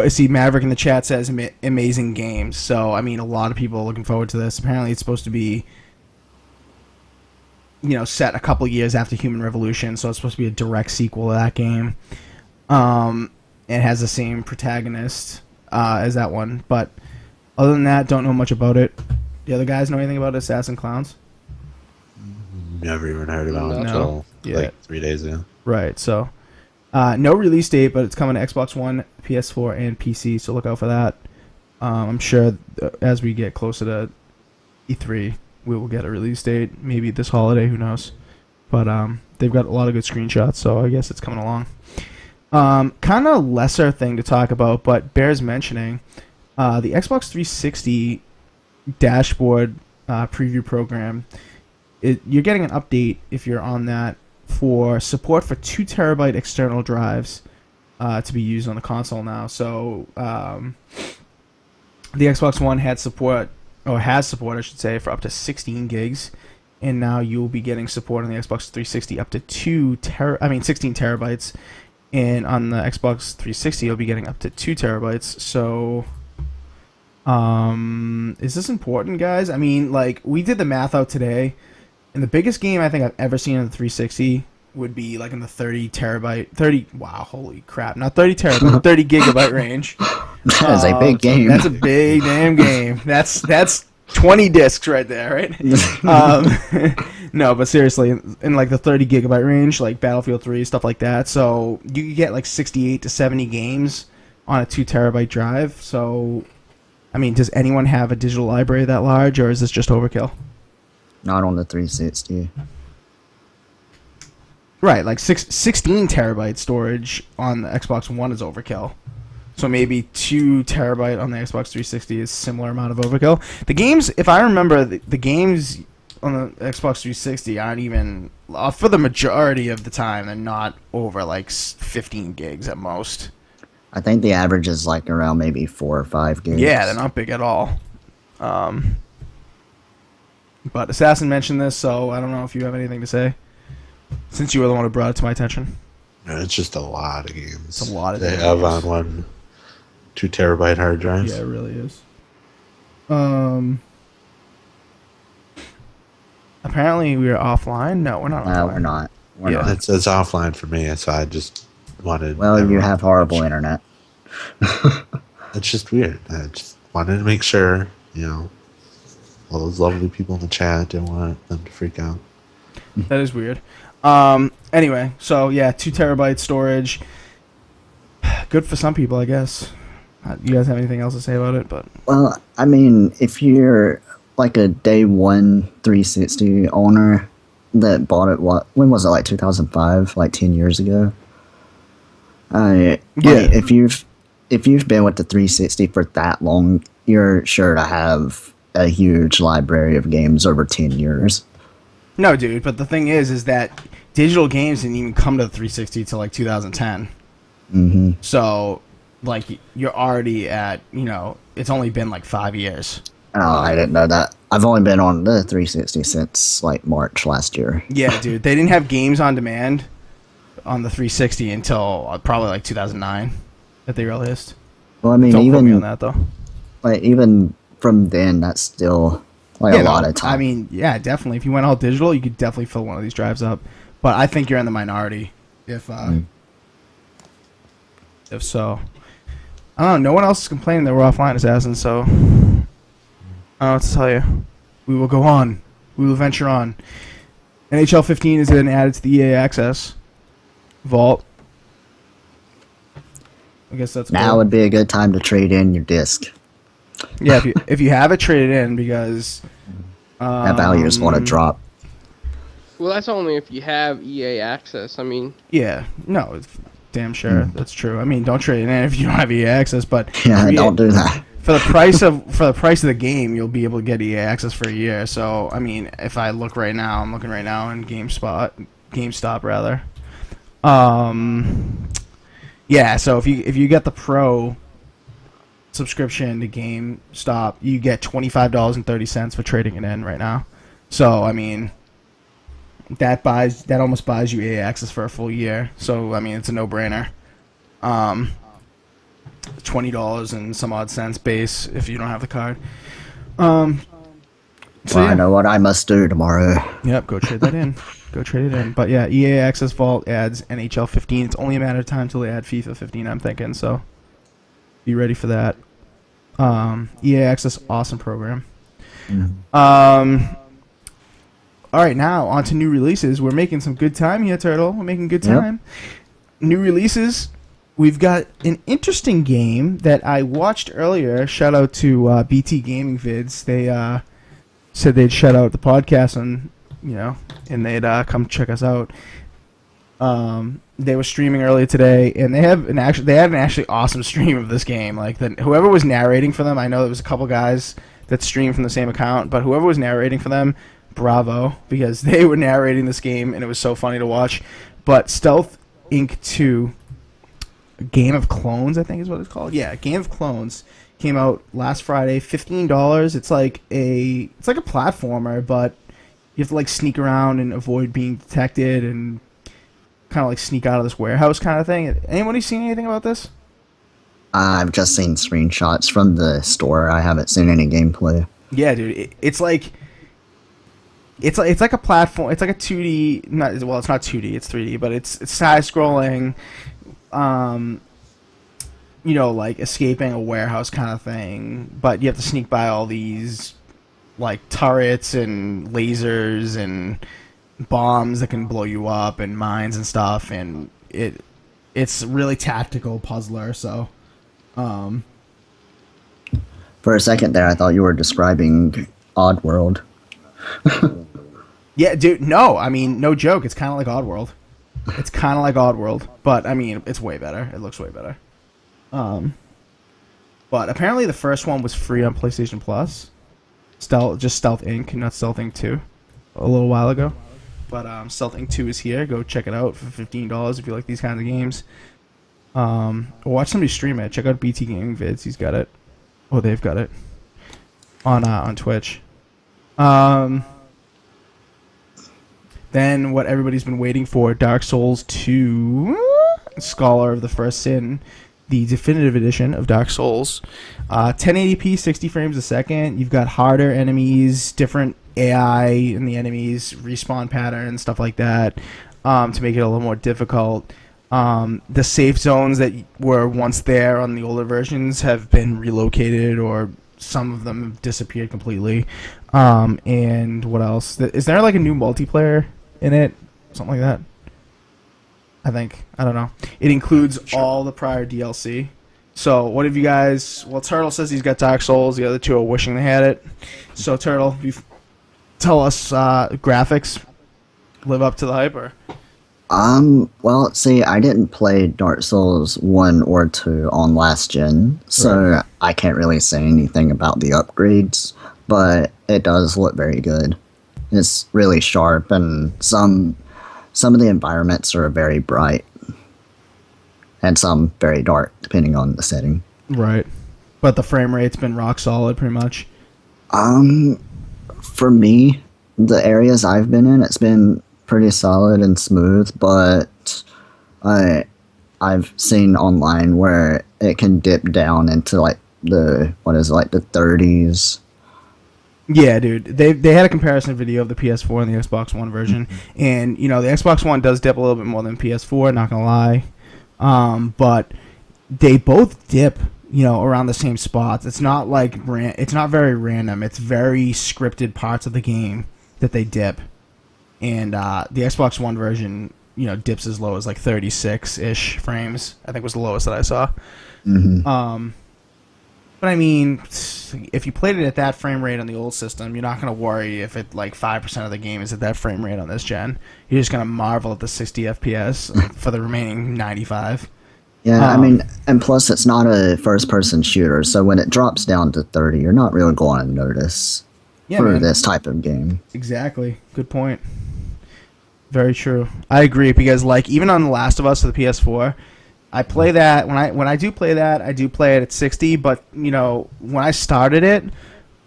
See, Maverick in the chat says amazing games. So, a lot of people are looking forward to this. Apparently, it's supposed to be, set a couple years after Human Revolution. So, it's supposed to be a direct sequel to that game. It has the same protagonist as that one. But other than that, don't know much about it. The other guys know anything about Assassin Clowns?
Never even heard about it until 3 days ago. Right,
so... no release date, but it's coming to Xbox One, PS4, and PC, so look out for that. I'm sure as we get closer to E3, we will get a release date, maybe this holiday, who knows. But they've got a lot of good screenshots, so I guess it's coming along. Kind of lesser thing to talk about, but bears mentioning, the Xbox 360 dashboard preview program, you're getting an update if you're on that, for support for 2 terabyte external drives to be used on the console now. So the Xbox One has support, I should say, for up to 16 gigs, and now you'll be getting support on the Xbox 360 up to 16 terabytes, and on the Xbox 360 you'll be getting up to 2 terabytes. So is this important, guys? We did the math out today. And the biggest game I think I've ever seen on the 360 would be like in the 30 gigabyte range.
That is a big game.
That's a big damn game. That's 20 discs right there, right? No, but seriously, in like the 30 gigabyte range, like Battlefield 3, stuff like that. So you can get like 68 to 70 games on a 2 terabyte drive. So, does anyone have a digital library that large, or is this just overkill?
Not on the 360.
Right, like 16 terabyte storage on the Xbox One is overkill. So maybe 2 terabyte on the Xbox 360 is similar amount of overkill. The games, if I remember, the games on the Xbox 360 aren't even, for the majority of the time, they're not over like 15 gigs at most.
I think the average is like around maybe 4 or 5 gigs.
Yeah, they're not big at all. But Assassin mentioned this, so I don't know if you have anything to say, since you were the one who brought it to my attention.
No, it's just a lot of games.
It's a lot of
they
games.
have on one 2 terabyte hard drives.
Yeah, it really is. Apparently we are offline. No, we're not offline.
No, we're not. We're
Yeah.
not.
It's offline for me, so I just wanted.
Well, you
everyone
have
to
horrible
make
internet.
sure. It's just weird. I just wanted to make sure, all those lovely people in the chat didn't want them to freak out.
That is weird. Anyway, so yeah, 2 terabyte storage. Good for some people, I guess. You guys have anything else to say about it? But
Well, I mean, if you're like a day one 360 owner that bought it, when was it? Like 2005, like 10 years ago.
Yeah.
If you've been with the 360 for that long, you're sure to have a huge library of games over 10 years.
no, dude. But the thing is that digital games didn't even come to the 360 till like 2010.
Mm-hmm.
So, like, you're already at, it's only been like 5 years.
Oh, I didn't know that. I've only been on the 360 since like March last year.
Yeah, dude. They didn't have games on demand on the 360 until probably like 2009 that they released.
Well, I mean,
Don't quote me on
even
that though.
like even from then, that's still like a lot of time.
I mean, yeah, definitely. If you went all digital, you could definitely fill one of these drives up. But I think you're in the minority if so. I don't know. No one else is complaining that we're offline, Assassin. So I don't know what to tell you. We will go on. We will venture on. NHL 15 has been added to the EA Access vault. I guess that's
now
cool.
would be a good time to trade in your disc.
Yeah, if you have it, trade it in because
That value is going to drop.
Well, that's only if you have EA access. I mean,
yeah, no, it's damn sure that's true. I mean, don't trade it in if you don't have EA Access, but
Yeah, don't do that.
for the price of the game, you'll be able to get EA Access for a year. So, I mean, if I look right now, I'm looking right now in GameStop rather. Yeah, so if you get the Pro subscription to GameStop, you get $25.30 for trading it in right now. So, I mean, that almost buys you EA Access for a full year. So, I mean, it's a no-brainer. $20 and some odd cents base if you don't have the card. So
Well, I know what I must do tomorrow.
Yep, go trade that in. Go trade it in. But yeah, EA Access Vault adds NHL 15. It's only a matter of time till they add FIFA 15, I'm thinking. So be ready for that. EA Access, awesome program. All right, now on to new releases. We're making some good time here, Turtle. We're making good time. New releases. We've got an interesting game that I watched earlier. Shout out to BT Gaming Vids. They said they'd shout out the podcast and they'd come check us out. They were streaming earlier today, and they had an actually awesome stream of this game. Like whoever was narrating for them, I know there was a couple guys that streamed from the same account, but whoever was narrating for them, bravo, because they were narrating this game and it was so funny to watch. But Stealth Inc. 2. Game of Clones, I think is what it's called. Yeah, Game of Clones came out last Friday. $15. It's like a platformer, but you have to like sneak around and avoid being detected and kind of like sneak out of this warehouse kind of thing. Anybody seen anything about this?
I've just seen screenshots from the store. I haven't seen any gameplay.
Yeah, dude, it's like a platform. It's like a 2D. Well, it's not 2D. It's 3D, but it's side scrolling. Like escaping a warehouse kind of thing, but you have to sneak by all these like turrets and lasers and bombs that can blow you up and mines and stuff, and it's really tactical puzzler. So,
For a second there, I thought you were describing Oddworld.
yeah, dude, no, I mean, no joke, it's kind of like Oddworld. It's kind of like Oddworld, but I mean, it's way better. It looks way better. But apparently the first one was free on PlayStation Plus. Stealth Inc., not Stealth Inc. 2, a little while ago. But Stealth Inc. 2 is here. Go check it out for $15 if you like these kinds of games. Watch somebody stream it. Check out BT Gaming Vids. He's got it. Oh, they've got it on Twitch. Then what everybody's been waiting for, Dark Souls 2, Scholar of the First Sin, the definitive edition of Dark Souls. 1080p, 60 frames a second. You've got harder enemies, different AI in the enemies, respawn patterns, stuff like that. to make it a little more difficult. The safe zones that were once there on the older versions have been relocated, or some of them have disappeared completely. And what else? Is there like a new multiplayer in it? Something like that? I think. I don't know. It includes all the prior DLC. So what have you guys... Well, Turtle says he's got Dark Souls. The other two are wishing they had it. So, Turtle, you tell us graphics live up to the hype, or...
Well, see, I didn't play Dark Souls 1 or 2 on last gen, so I can't really say anything about the upgrades, but it does look very good. It's really sharp, and some of the environments are very bright, and some very dark, depending on the setting.
Right. But the frame rate's been rock solid, pretty much.
For me, the areas I've been in, it's been pretty solid and smooth, but I've seen online where it can dip down into like the 30s.
Yeah, dude. They had a comparison video of the PS4 and the Xbox One version, and the Xbox One does dip a little bit more than PS4. Not gonna lie, but they both dip, around the same spots. It's not like it's not very random. It's very scripted parts of the game that they dip. And the Xbox One version, dips as low as like 36-ish frames. I think was the lowest that I saw.
Mm-hmm.
But I mean, if you played it at that frame rate on the old system, you're not going to worry if it like 5% of the game is at that frame rate on this gen. You're just going to marvel at the 60 FPS for the remaining 95.
Yeah, I mean, and plus it's not a first-person shooter, so when it drops down to 30, you're not really going to notice this type of game.
Exactly. Good point. Very true. I agree, because like even on The Last of Us for the PS4, I play that when I do play that, I do play it at 60, but when I started it,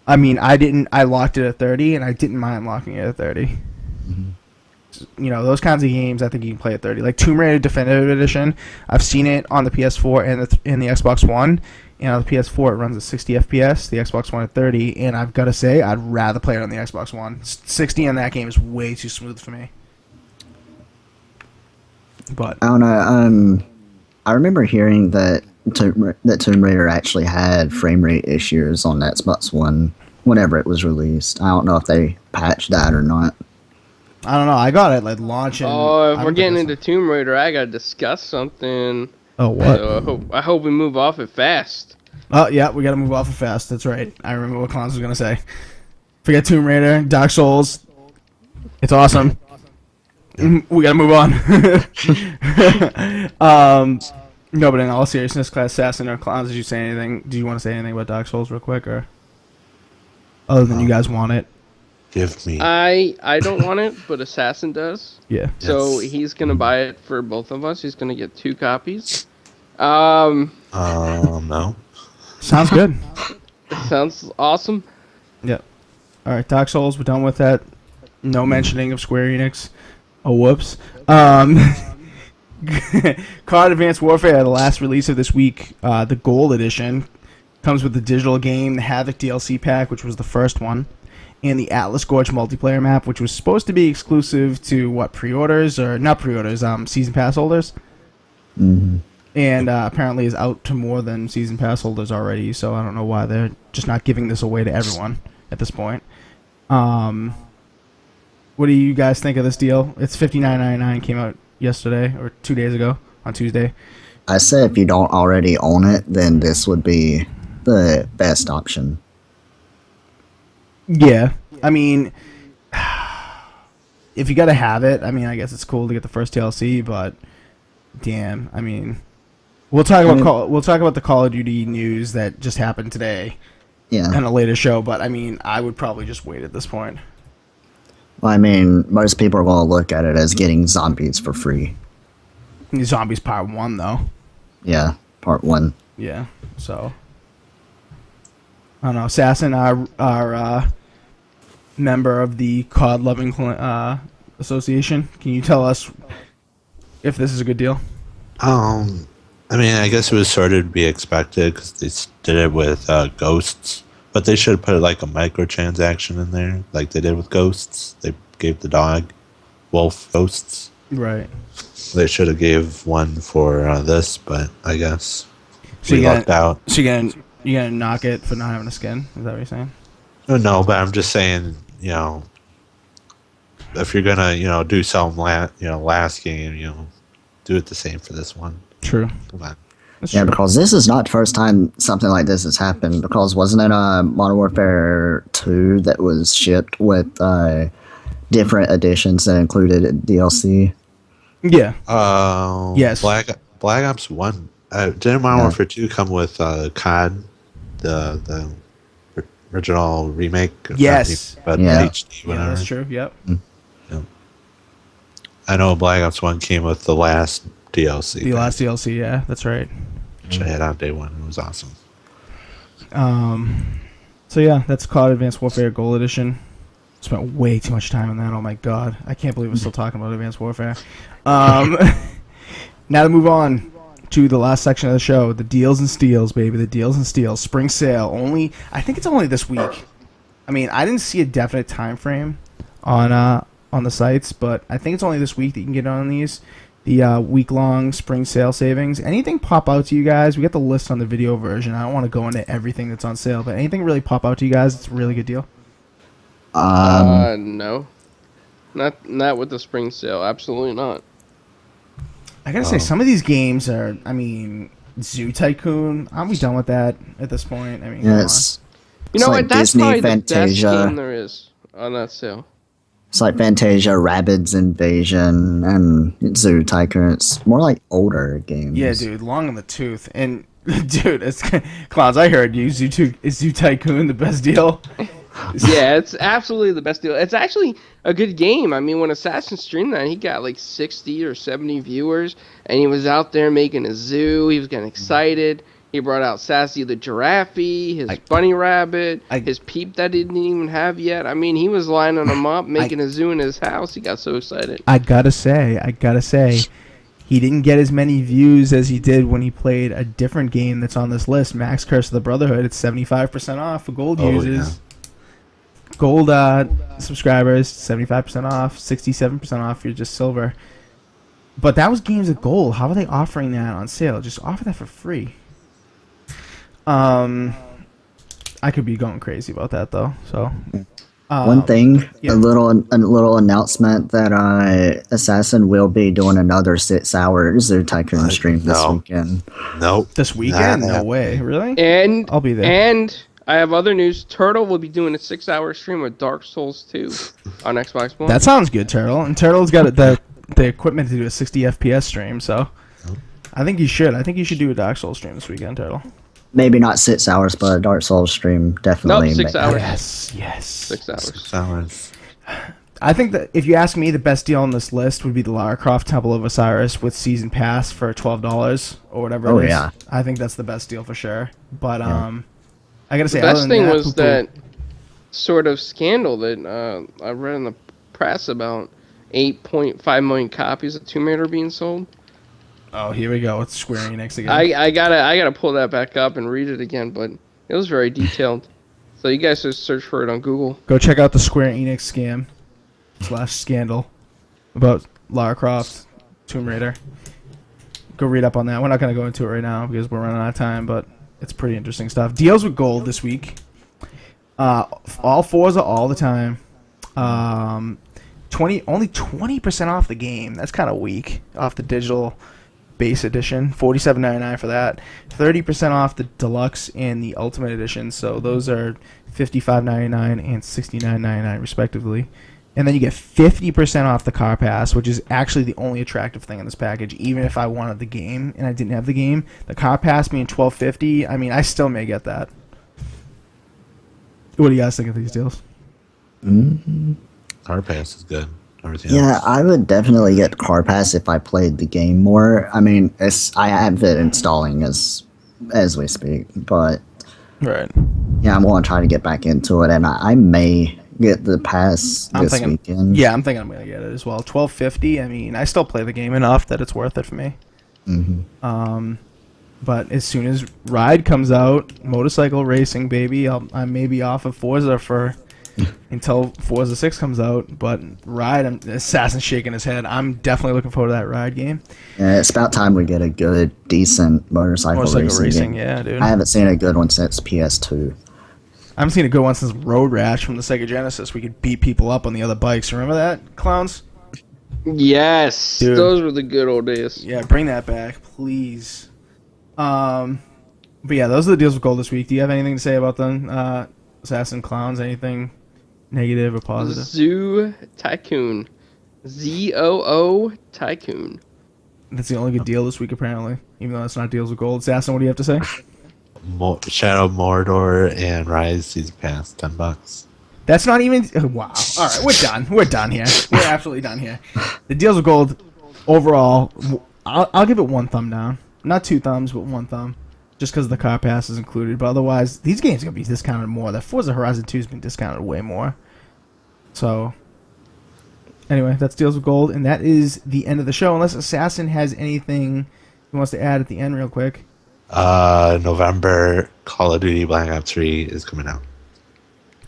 I mean, I locked it at 30, and I didn't mind locking it at 30. Mm-hmm. Those kinds of games I think you can play at 30. Like Tomb Raider Definitive Edition, I've seen it on the PS4 and the Xbox One, and on the PS4 it runs at 60 FPS, the Xbox One at 30, and I've got to say I'd rather play it on the Xbox One. 60 on that game is way too smooth for me. But
I don't know. I remember hearing that Tomb Raider actually had frame rate issues on Xbox One whenever it was released. I don't know if they patched that or not.
I don't know. I got it like launching.
Oh, if we're getting into Tomb Raider, I gotta discuss something.
Oh, what?
So I hope we move off it fast.
Oh yeah, we gotta move off it fast. That's right. I remember what Clowns was gonna say. Forget Tomb Raider, Dark Souls. It's awesome. We gotta move on. No, but in all seriousness, Class Assassin or Clowns, did you say anything? Do you want to say anything about Dark Souls real quick, or other than you guys want it?
Give me.
I don't want it, but Assassin does.
Yeah.
So he's gonna buy it for both of us. He's gonna get 2 copies.
No.
Sounds good.
Sounds awesome.
Yep. All right, Dark Souls. We're done with that. No mentioning of Square Enix. Oh, whoops. COD Advanced Warfare, the last release of this week, the Gold Edition, comes with the digital game, the Havoc DLC pack, which was the first one, and the Atlas Gorge multiplayer map, which was supposed to be exclusive to, pre-orders, or not pre-orders, season pass holders.
Mm-hmm.
And apparently is out to more than season pass holders already, so I don't know why they're just not giving this away to everyone at this point. What do you guys think of this deal? It's $59.99, came out yesterday or 2 days ago on Tuesday.
I say if you don't already own it, then this would be the best option.
Yeah, I mean, if you gotta have it, I mean, I guess it's cool to get the first DLC, but damn, I mean, we'll talk about the Call of Duty news that just happened today.
Yeah.
On a later show, but I mean, I would probably just wait at this point.
Well, I mean, most people are going to look at it as getting zombies for free.
Zombies Part 1, though.
Yeah, Part 1.
Yeah, so. I don't know. Assassin, our member of the COD Loving Association, can you tell us if this is a good deal?
I mean, I guess it was sort of to be expected because they did it with Ghosts. But they should have put like a microtransaction in there, like they did with Ghosts. They gave the dog wolf ghosts.
Right.
They should have gave one for this, but I guess
So
we
you're
lucked out.
So you're gonna knock it for not having a skin? Is that what you're saying?
Oh, no, but I'm just saying, if you're gonna, do something last game, do it the same for this one.
True.
Come on.
That's
Yeah,
true.
because this is not the first time something like this has happened. Because wasn't it Modern Warfare 2 that was shipped with different editions that included DLC?
Yeah. Yes.
Black Ops 1. Didn't Modern Warfare 2 come with COD, the original remake?
Yes.
But
Yeah.
HD,
Yeah,
whatever.
that's true. Yep.
I know Black Ops 1 came with the last DLC.
The last DLC. Yeah, that's right.
Which I had on day one. It was awesome.
So yeah, that's called Advanced Warfare Gold Edition. Spent way too much time on that. Oh my god, I can't believe we're still talking about Advanced Warfare. Now to move on to the last section of the show, the deals and steals, baby. The deals and steals. Spring sale. I think it's only this week. I mean, I didn't see a definite time frame on the sites, but I think it's only this week that you can get on these. The week-long spring sale savings. Anything pop out to you guys? We got the list on the video version. I don't want to go into everything that's on sale, but anything really pop out to you guys? It's a really good deal.
No. Not with the spring sale. Absolutely not.
I gotta say, some of these games are. I mean, Zoo Tycoon. Aren't we done with that at this point? I mean, come
Yes.
You know
It's
what?
like
That's
Disney
probably the best
Fantasia.
game there is on that sale.
It's like Fantasia, Rabbids Invasion, and Zoo Tycoon. It's more like older games.
on. Yeah, dude, long in the tooth. And dude, it's Clowns. I heard you. Is Zoo Tycoon the best deal?
Yeah, it's absolutely the best deal. It's actually a good game. I mean, when Assassin streamed that, he got like 60 or 70 viewers, and he was out there making a zoo. He was getting excited. He brought out Sassy the giraffe, his bunny rabbit, his peep that he didn't even have yet. I mean, he was lining them up, making a zoo in his house. He got so excited.
I gotta say, he didn't get as many views as he did when he played a different game that's on this list, Max Curse of the Brotherhood. It's 75% off for gold users.
Yeah.
Gold subscribers, 75% off, 67% off if you're just silver. But that was games of gold. How are they offering that on sale? Just offer that for free. I could be going crazy about that though. So
One thing,
yeah.
a little announcement that Assassin will be doing another 6-hour Zoo Tycoon stream this
no.
weekend.
Nope.
This weekend?
Nah.
No way. Really?
And
I'll be there.
And I have other news. Turtle will be doing a 6-hour stream of Dark Souls 2 on Xbox One.
That sounds good, Turtle. And Turtle's got the equipment to do a 60 FPS stream, so I think you should. I think you should do a Dark Souls stream this weekend, Turtle.
Maybe not 6 hours, but a Dark Souls stream definitely.
Nope, 6 hours.
Yes.
6 hours.
6 hours.
I think that if you ask me, the best deal on this list would be the Lara Croft Temple of Osiris with Season Pass for $12 or whatever it is.
yeah.
I think that's the best deal for sure. But I gotta say,
The
other
best
than
thing
that,
was
poo-poo.
that sort of scandal that I read in the press about 8.5 million copies of Tomb Raider being sold.
Oh, here we go. It's Square Enix again.
I gotta pull that back up and read it again, but it was very detailed. So you guys just search for it on Google.
Go check out the Square Enix scam/scandal about Lara Croft, Tomb Raider. Go read up on that. We're not going to go into it right now because we're running out of time, but it's pretty interesting stuff. Deals with gold this week. All fours are all the time. Only 20% off the game. That's kind of weak. Off the digital base edition, $47.99 for that. 30% off the deluxe and the ultimate edition. So those are $55.99 and $69.99 respectively. And then you get 50% off the car pass, which is actually the only attractive thing in this package. Even if I wanted the game and I didn't have the game, the car pass being $12.50. I mean, I still may get that. What do you guys think of these deals?
Car pass is good. Everything
Yeah,
else.
I would definitely get Car Pass if I played the game more. I mean, I have it installing as we speak, but
Right.
yeah, I'm going to try to get back into it, and I may get the pass
I'm
this
thinking,
weekend.
yeah, I'm thinking I'm gonna get it as well. $12.50. I mean, I still play the game enough that it's worth it for me. But as soon as Ride comes out, motorcycle racing, baby, I may be off of Forza for until Forza 6 comes out. But Ride, Assassin's shaking his head. I'm definitely looking forward to that Ride game.
Yeah, it's about time we get a good, decent motorcycle racing game.
Yeah, dude.
I haven't seen a good one since PS2.
I haven't seen a good one since Road Rash from the Sega Genesis. We could beat people up on the other bikes. Remember that, clowns?
Yes,
Dude.
those were the good old days.
Yeah, bring that back, please. But yeah, those are the deals with gold this week. Do you have anything to say about them, Assassin Clowns? Anything negative or positive?
Zoo Tycoon. ZOO Tycoon.
That's the only good deal this week, apparently. Even though it's not deals with gold. Assassin, what do you have to say?
Shadow of Mordor and Rise Season Pass, $10.
That's not even... Wow. All right, we're done. We're done here. We're absolutely done here. The deals with gold, overall, I'll give it one thumb down. Not 2 thumbs, but 1 thumb. Just because the car pass is included. But otherwise, these games are going to be discounted more. That Forza Horizon 2 has been discounted way more. So, anyway, that's deals with gold. And that is the end of the show. Unless Assassin has anything he wants to add at the end real quick.
November, Call of Duty Black Ops 3 is coming out.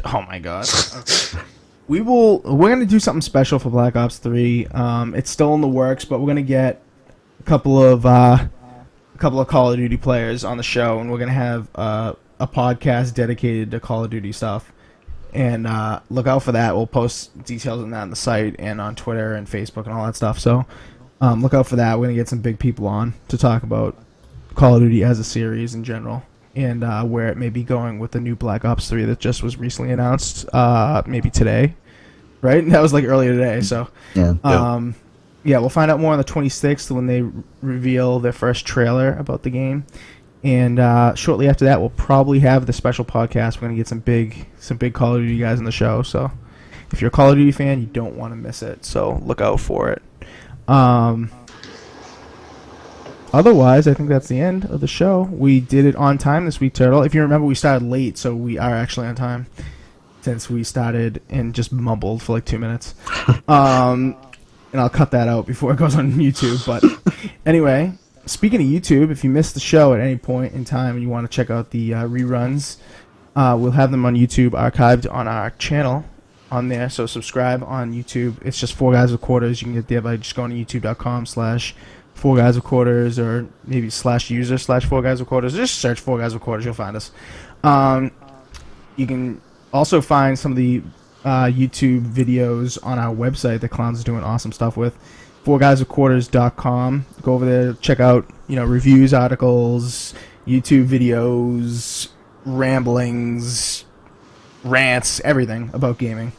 Oh my god. Okay. We're going to do something special for Black Ops 3. It's still in the works, but we're going to get a couple of Call of Duty players on the show, and we're going to have a podcast dedicated to Call of Duty stuff. And look out for that. We'll post details on that on the site and on Twitter and Facebook and all that stuff. So look out for that. We're going to get some big people on to talk about Call of Duty as a series in general, and where it may be going with the new Black Ops 3 that just was recently announced, maybe today, right? That was like earlier today, so...
Yeah.
Yeah, we'll find out more on the 26th when they reveal their first trailer about the game. And shortly after that, we'll probably have the special podcast. We're going to get some big Call of Duty guys on the show, so if you're a Call of Duty fan, you don't want to miss it, so look out for it. Otherwise, I think that's the end of the show. We did it on time this week, Turtle. If you remember, we started late, so we are actually on time since we started and just mumbled for like 2 minutes. And I'll cut that out before it goes on YouTube. But anyway, speaking of YouTube, if you missed the show at any point in time and you want to check out the reruns, we'll have them on YouTube archived on our channel on there. So subscribe on YouTube. It's just 4 Guys with Quarters. You can get there by just going to youtube.com/4 Guys with Quarters, or maybe /user/4 Guys with Quarters. Just search 4 Guys with Quarters. You'll find us. You can also find some of the YouTube videos on our website that Clowns is doing awesome stuff with. 4GwQPodcast.com. Go over there, check out reviews, articles, YouTube videos, ramblings, rants, everything about gaming.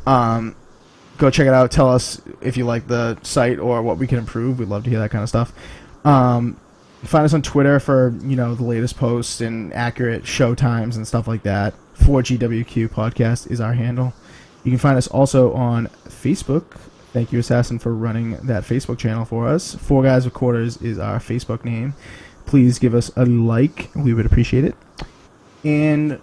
Go check it out. Tell us if you like the site or what we can improve. We'd love to hear that kind of stuff. Find us on Twitter for the latest posts and accurate show times and stuff like that. 4GwQPodcast is our handle. You can find us also on Facebook. Thank you, Assassin, for running that Facebook channel for us. 4 Guys with Quarters is our Facebook name. Please give us a like. We would appreciate it. And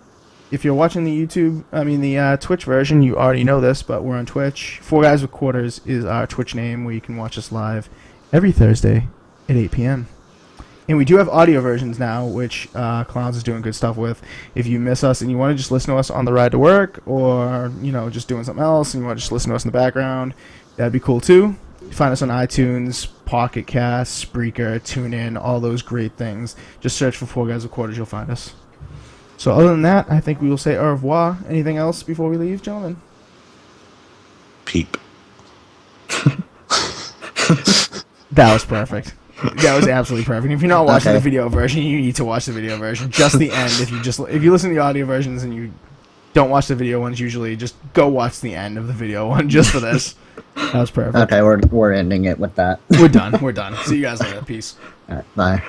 if you're watching the Twitch version, you already know this, but we're on Twitch. 4 Guys with Quarters is our Twitch name, where you can watch us live every Thursday at 8 p.m. And we do have audio versions now, which Clowns is doing good stuff with. If you miss us and you want to just listen to us on the ride to work, or just doing something else and you want to just listen to us in the background, that'd be cool too. You find us on iTunes, Pocket Cast, Spreaker, TuneIn, all those great things. Just search for 4 Guys with Quarters, you'll find us. So other than that, I think we will say au revoir. Anything else before we leave, gentlemen?
Peep.
That was perfect. That was absolutely perfect. If you're not watching the video version, you need to watch the video version. Just the end. If you listen to the audio versions and you don't watch the video ones, usually just go watch the end of the video one just for this. That was perfect.
Okay, we're ending it with that.
We're done. See you guys later. Peace.
All right, bye.